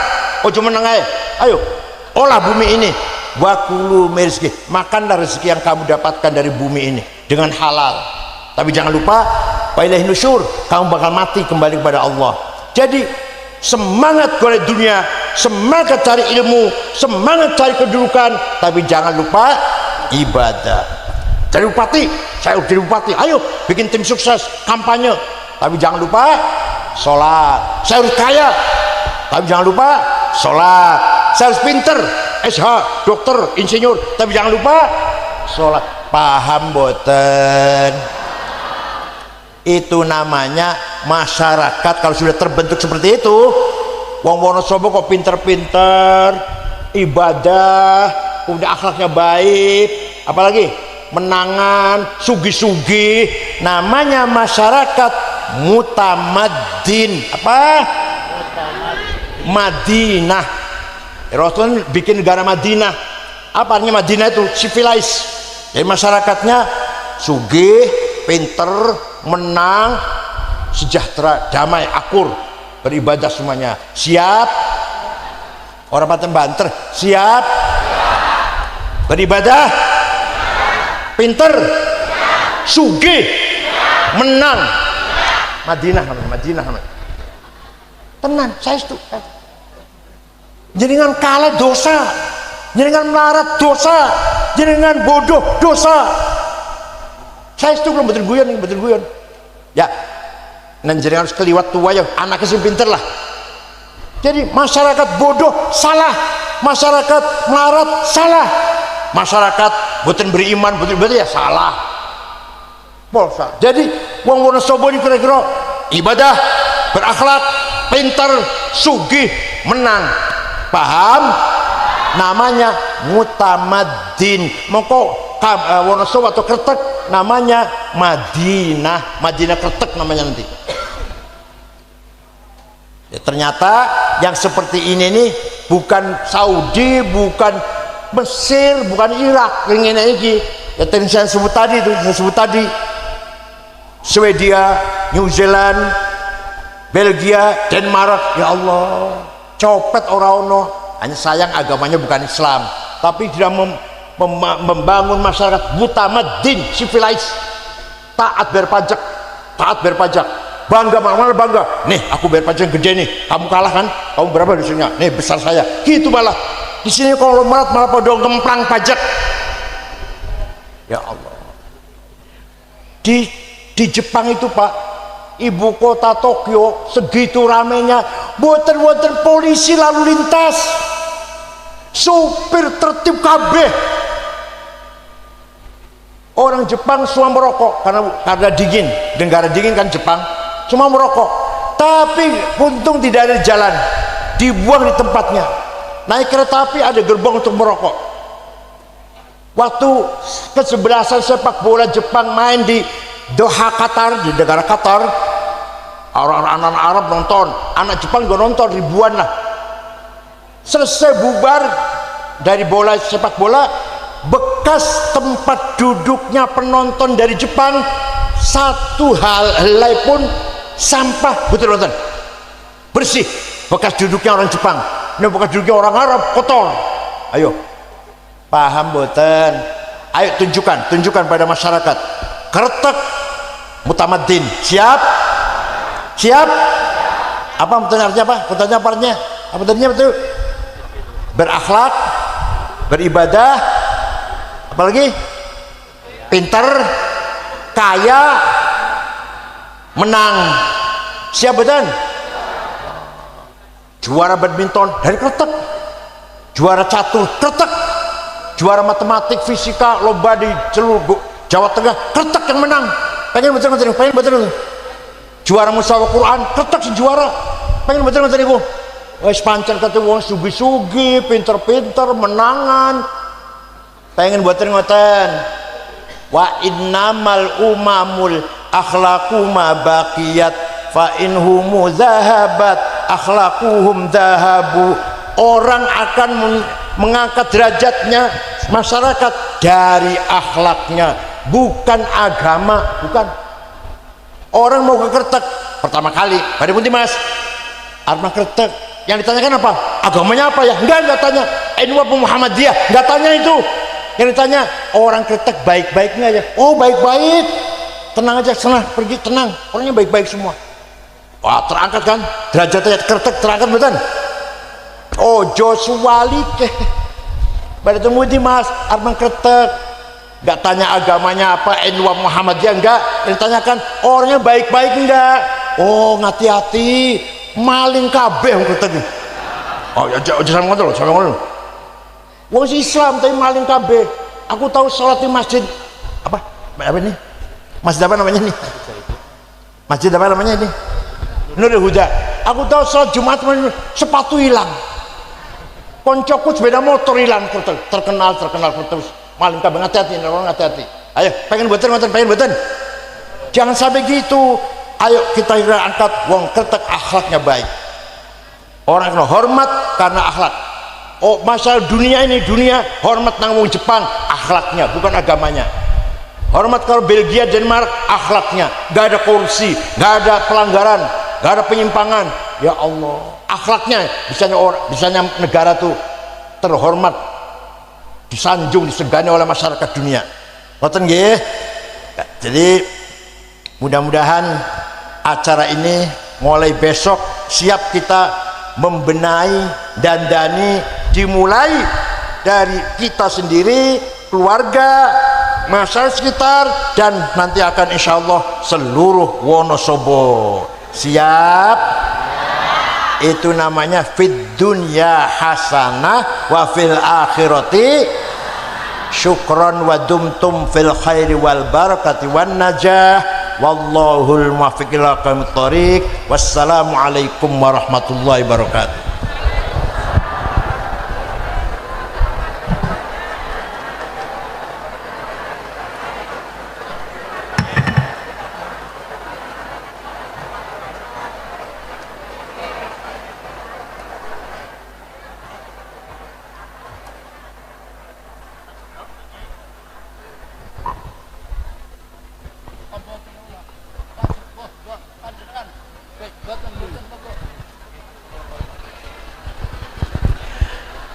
ojo meneng ae. Ayo olah bumi ini. Wa kulu min rizqihi, makanlah rezeki yang kamu dapatkan dari bumi ini dengan halal. Tapi jangan lupa wa ilaihin nusyur, kamu bakal mati kembali kepada Allah. Jadi semangat golek dunia, semangat cari ilmu, semangat cari kedudukan, tapi jangan lupa ibadah. Jadi bupati, saya udah jadi bupati, ayo bikin tim sukses kampanye, tapi jangan lupa sholat. Saya harus kaya, tapi jangan lupa sholat. Saya harus pinter, SH, dokter, insinyur, tapi jangan lupa sholat. Paham boten? Itu namanya masyarakat kalau sudah terbentuk seperti itu. Wong Wonosobo kok pinter-pinter, ibadah, udah akhlaknya baik, apalagi menangan, sugi-sugi, namanya masyarakat mutamaddin. Apa? Madinah. Rasul bikin negara Madinah. Apa artinya Madinah itu? Civilized. Jadi masyarakatnya sugih, pinter, menang, sejahtera, damai, akur, beribadah semuanya. Siap? Orang paten banter, siap? Beribadah? Pinter? Sugih? Menang? Madinah. Tenang, saya itu. Jenengan kalah dosa, jenengan melarat dosa, jenengan bodoh dosa. Saya itu belum betul guyon ya. Dan jenengan harus keliwat tua ya, anaknya sih pinter lah. Jadi masyarakat bodoh salah, masyarakat melarat salah, masyarakat boten beriman boten ya salah. Bolsa. Jadi wong Wonosobo ini kira-kira ibadah, berakhlak, pinter, sugih, menang. Paham? Namanya mutamaddin. Mongko Wonosobo atau Kretek namanya Madinah Kretek namanya nanti. Ya, ternyata yang seperti ini nih bukan Saudi, bukan Mesir, bukan Irak yang ini. Ya, saya sebut tadi Swedia, New Zealand, Belgia, Denmark. Ya Allah, copet orang ono. Hanya sayang agamanya bukan Islam, tapi dia membangun masyarakat mutamadin, civilized, taat bayar pajak, bangga, mana bangga. Nih aku bayar pajak gede nih, kamu kalah kan? Kamu berapa di sini? Nih besar saya. Gitu malah. Di sini kalau malah pada ngemplang pajak. Ya Allah. Di Jepang itu Pak, ibu kota Tokyo, segitu ramenya, boten polisi lalu lintas, supir tertib kabeh. Orang Jepang semua merokok karena dingin, negara dingin kan Jepang, semua merokok. Tapi untung tidak ada jalan, dibuang di tempatnya. Naik kereta api ada gerbong untuk merokok. Waktu kesebelasan sepak bola Jepang main di Doha Qatar, di negara Qatar, orang-orang anak Arab nonton, anak Jepang juga nonton, ribuan lah. Selesai bubar dari sepak bola, bekas tempat duduknya penonton dari Jepang satu helai pun sampah, betul nonton, bersih. Bekas duduknya orang Jepang, ini bekas duduknya orang Arab kotor. Ayo, paham boten? Ayo tunjukkan pada masyarakat. Kretek mutamadin, siap? Apa pertanyaannya apa? Pertanyaannya apa tadinya betul? Berakhlak, beribadah, apalagi pintar, kaya, menang. Siap betul? Juara badminton dari Kretek, juara catur Kretek, juara matematik, fisika, lomba di seluruh Jawa Tengah Kretek yang menang. Pengen betul. Juara musyawarah Quran Kretek juara. Pengen betul ibu. Wes pancen kata wong sugi-sugi, pinter-pinter, menangan. Pengen buatin ngoten. Wa innamal umamul akhlaqu ma baqiyat fa inhumu zahabat akhlaquhum zahabu. Orang akan mengangkat derajatnya masyarakat dari akhlaknya, bukan agama, bukan. Orang mau ke Kretek pertama kali, pada pun Mas, Arma Kretek, yang ditanyakan apa? Agamanya apa ya? Enggak tanya. NU Muhammadiyah, enggak tanya itu. Yang ditanya orang Kretek baik-baiknya aja. Oh baik-baik, tenang aja, senang pergi tenang. Orangnya baik-baik semua. Wah terangkat kan? Derajatnya Kretek terangkat betul. Oh Joshua Like, pada temu di Mas Arma Kretek. Enggak tanya agamanya apa, NU Muhammadiyah enggak. Yang ditanyakan orangnya baik-baik enggak. Oh hati-hati, maling kabeh wong Kretek. Oh ya jangan ngono loh. Wong Islam tapi maling kabeh. Aku tahu sholat di masjid apa ini? Masjid apa namanya ini? Masjid apa namanya ini? Nurul Huda. Aku tahu sholat Jumat sepatu hilang. Koncoku sepeda motor hilang, terkenal terus. Maling kabeh, hati-hati. Ayo, pengen buatan. Jangan sampai gitu. Ayo kita angkat wong Kretek akhlaknya baik. Orang kena hormat karena akhlak. Oh masalah dunia hormat nang wong Jepang akhlaknya, bukan agamanya. Hormat kalau Belgia, Denmark akhlaknya, gak ada korupsi, gak ada pelanggaran, gak ada penyimpangan. Ya Allah, akhlaknya bisanya negara tuh terhormat, disanjung, disegani oleh masyarakat dunia. Ngoten nggih. Jadi mudah-mudahan acara ini mulai besok siap kita membenahi, dandani, dimulai dari kita sendiri, keluarga, masyarakat sekitar, dan nanti akan insya Allah seluruh Wonosobo. Siap? Itu namanya fid dunya hasanah wa fil akhirati syukron wa dumtum fil khairi wal barakati wan najah. Wallahul muwaffiq ila aqwamit thoriq. Wassalamu alaikum warahmatullahi wabarakatuh.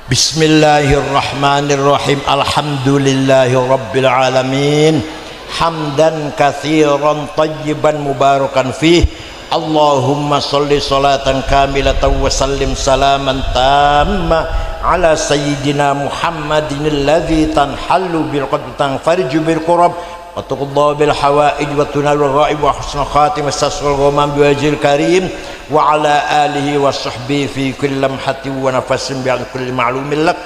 Bismillahirrahmanirrahim. Alhamdulillahi rabbil alamin. Hamdan katsiran tayyiban mubarakan fih. Allahumma sholli sholatan kamilatan wa sallim salaman tamma ala sayyidina Muhammadin alladzi tanhallu bil qadri tanfariju bil qurab wa tuqadda bil hawaij wa tunalu ghaib wa husnul khatimah tasawwur ghamam bi wajhil karim wa ala alihi wa sahbihi fi kulli lamhatin wa nafasin bi kulli ma'lumin lak.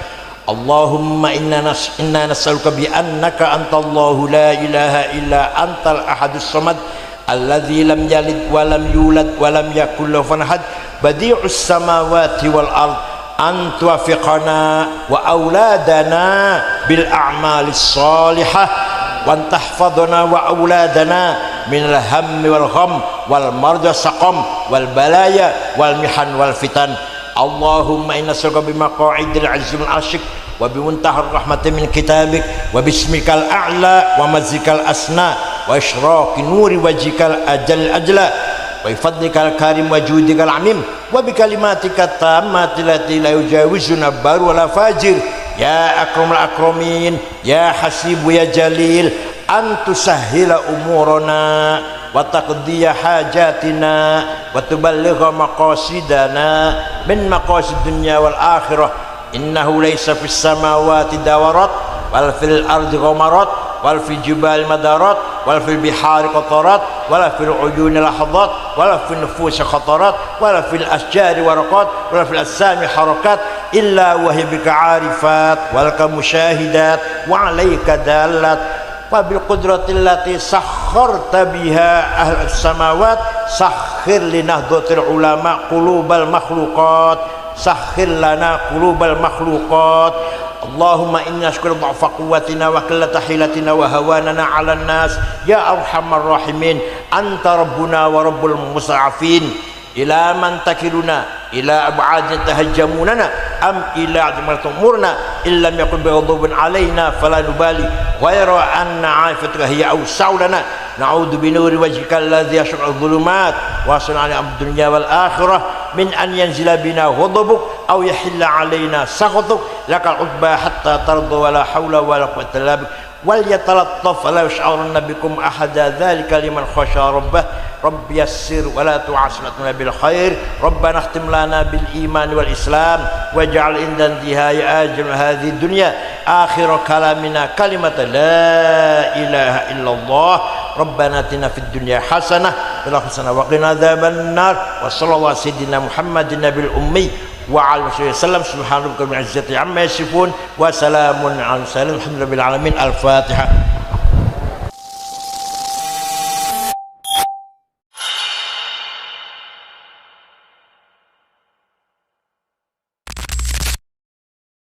Allahumma inna nas'aluka bi annaka antallahu la ilaha illa antal ahadus samad alladzi lam yalid wa lam yulad wa lam yakul lahu kufuwan ahad badi'us samawati wal ard an tuwaffiqana wa auladana bil a'malis salihah wa tahfadhana wa auladana min al hammi wal gham wal marja saqam wal balaya wal mihan wal fitan. Allahumma inna nas'aluka bi maq'idil azim al ashik wa bi muntahar rahmatin min kitabik wa bismikal a'la wa mazikal asna wa isyraqi nuri wajhikal ajla wa fadlikal karim wa judikal amim wa bi kalimatika tammati lati la yujawizuna bar wala fajir ya akramul akramin ya hasibu ya jalil an tusahhila umurana wa taqdiya hajatina wa tuballigha maqasidana min maqasid dunya wal akhirah. Innahu laysa fis samawati dawarat wal fil ardi ghamarat wal fil jibali madarat wal fil bihari qatarat wala fil uyuni lahadhat wala fil nufusi khatarat wala fil asjari waraqat wala fil asami harakat illa wa hiya bika arifat wal musyahidat wa alayka dalat wa bil qudrati allati sakharta biha ahlus samawat sakhir li nahdhatil ulama qulubal makhluqat sakhir lana qulubal makhluqat. Allahumma inna syukra dha'fa quwwatina wa qillata hilatina wa hawanana 'alan nas ya arhamar rahimin anta rabbuna wa rabbul musta'afin ila man takiluna ila ab'adin tahajjamunana am ila ajmal umurna illam yakun bighadabin alaina fala nubali ghayra anna 'afatuka hiya awsa'u lana na'udzu bi nuri wajhika alladhi yashqu adh-dhulumat wa sun'ani ad-dunya wal akhirah min an yanzila bina ghadabuk aw yahilla alaina sakhatuk lakal utba hatta tarda wala hawla wala quwwata illa bik wal yatalattaf la yash'urunna bikum ahada dhalika liman khasha rabbah rabbi yassir wa la tu'asirna bil khair rabbana ikhtim lana bil iman wal islam waj'al inda intihai ajal hadhihi dunya akhir kalamina kalimata la ilaha illallah rabbana atina fid dunya hasanah wa hasanah wa qina adzaban nar wa sallallahu sayyidina muhammadin nabil ummi wa ala alihi wasallam subhanallahi wa bihamdihi amma yasifun wa salamun ala al mursalin alhamdulillahi alamin. Al-Fatihah.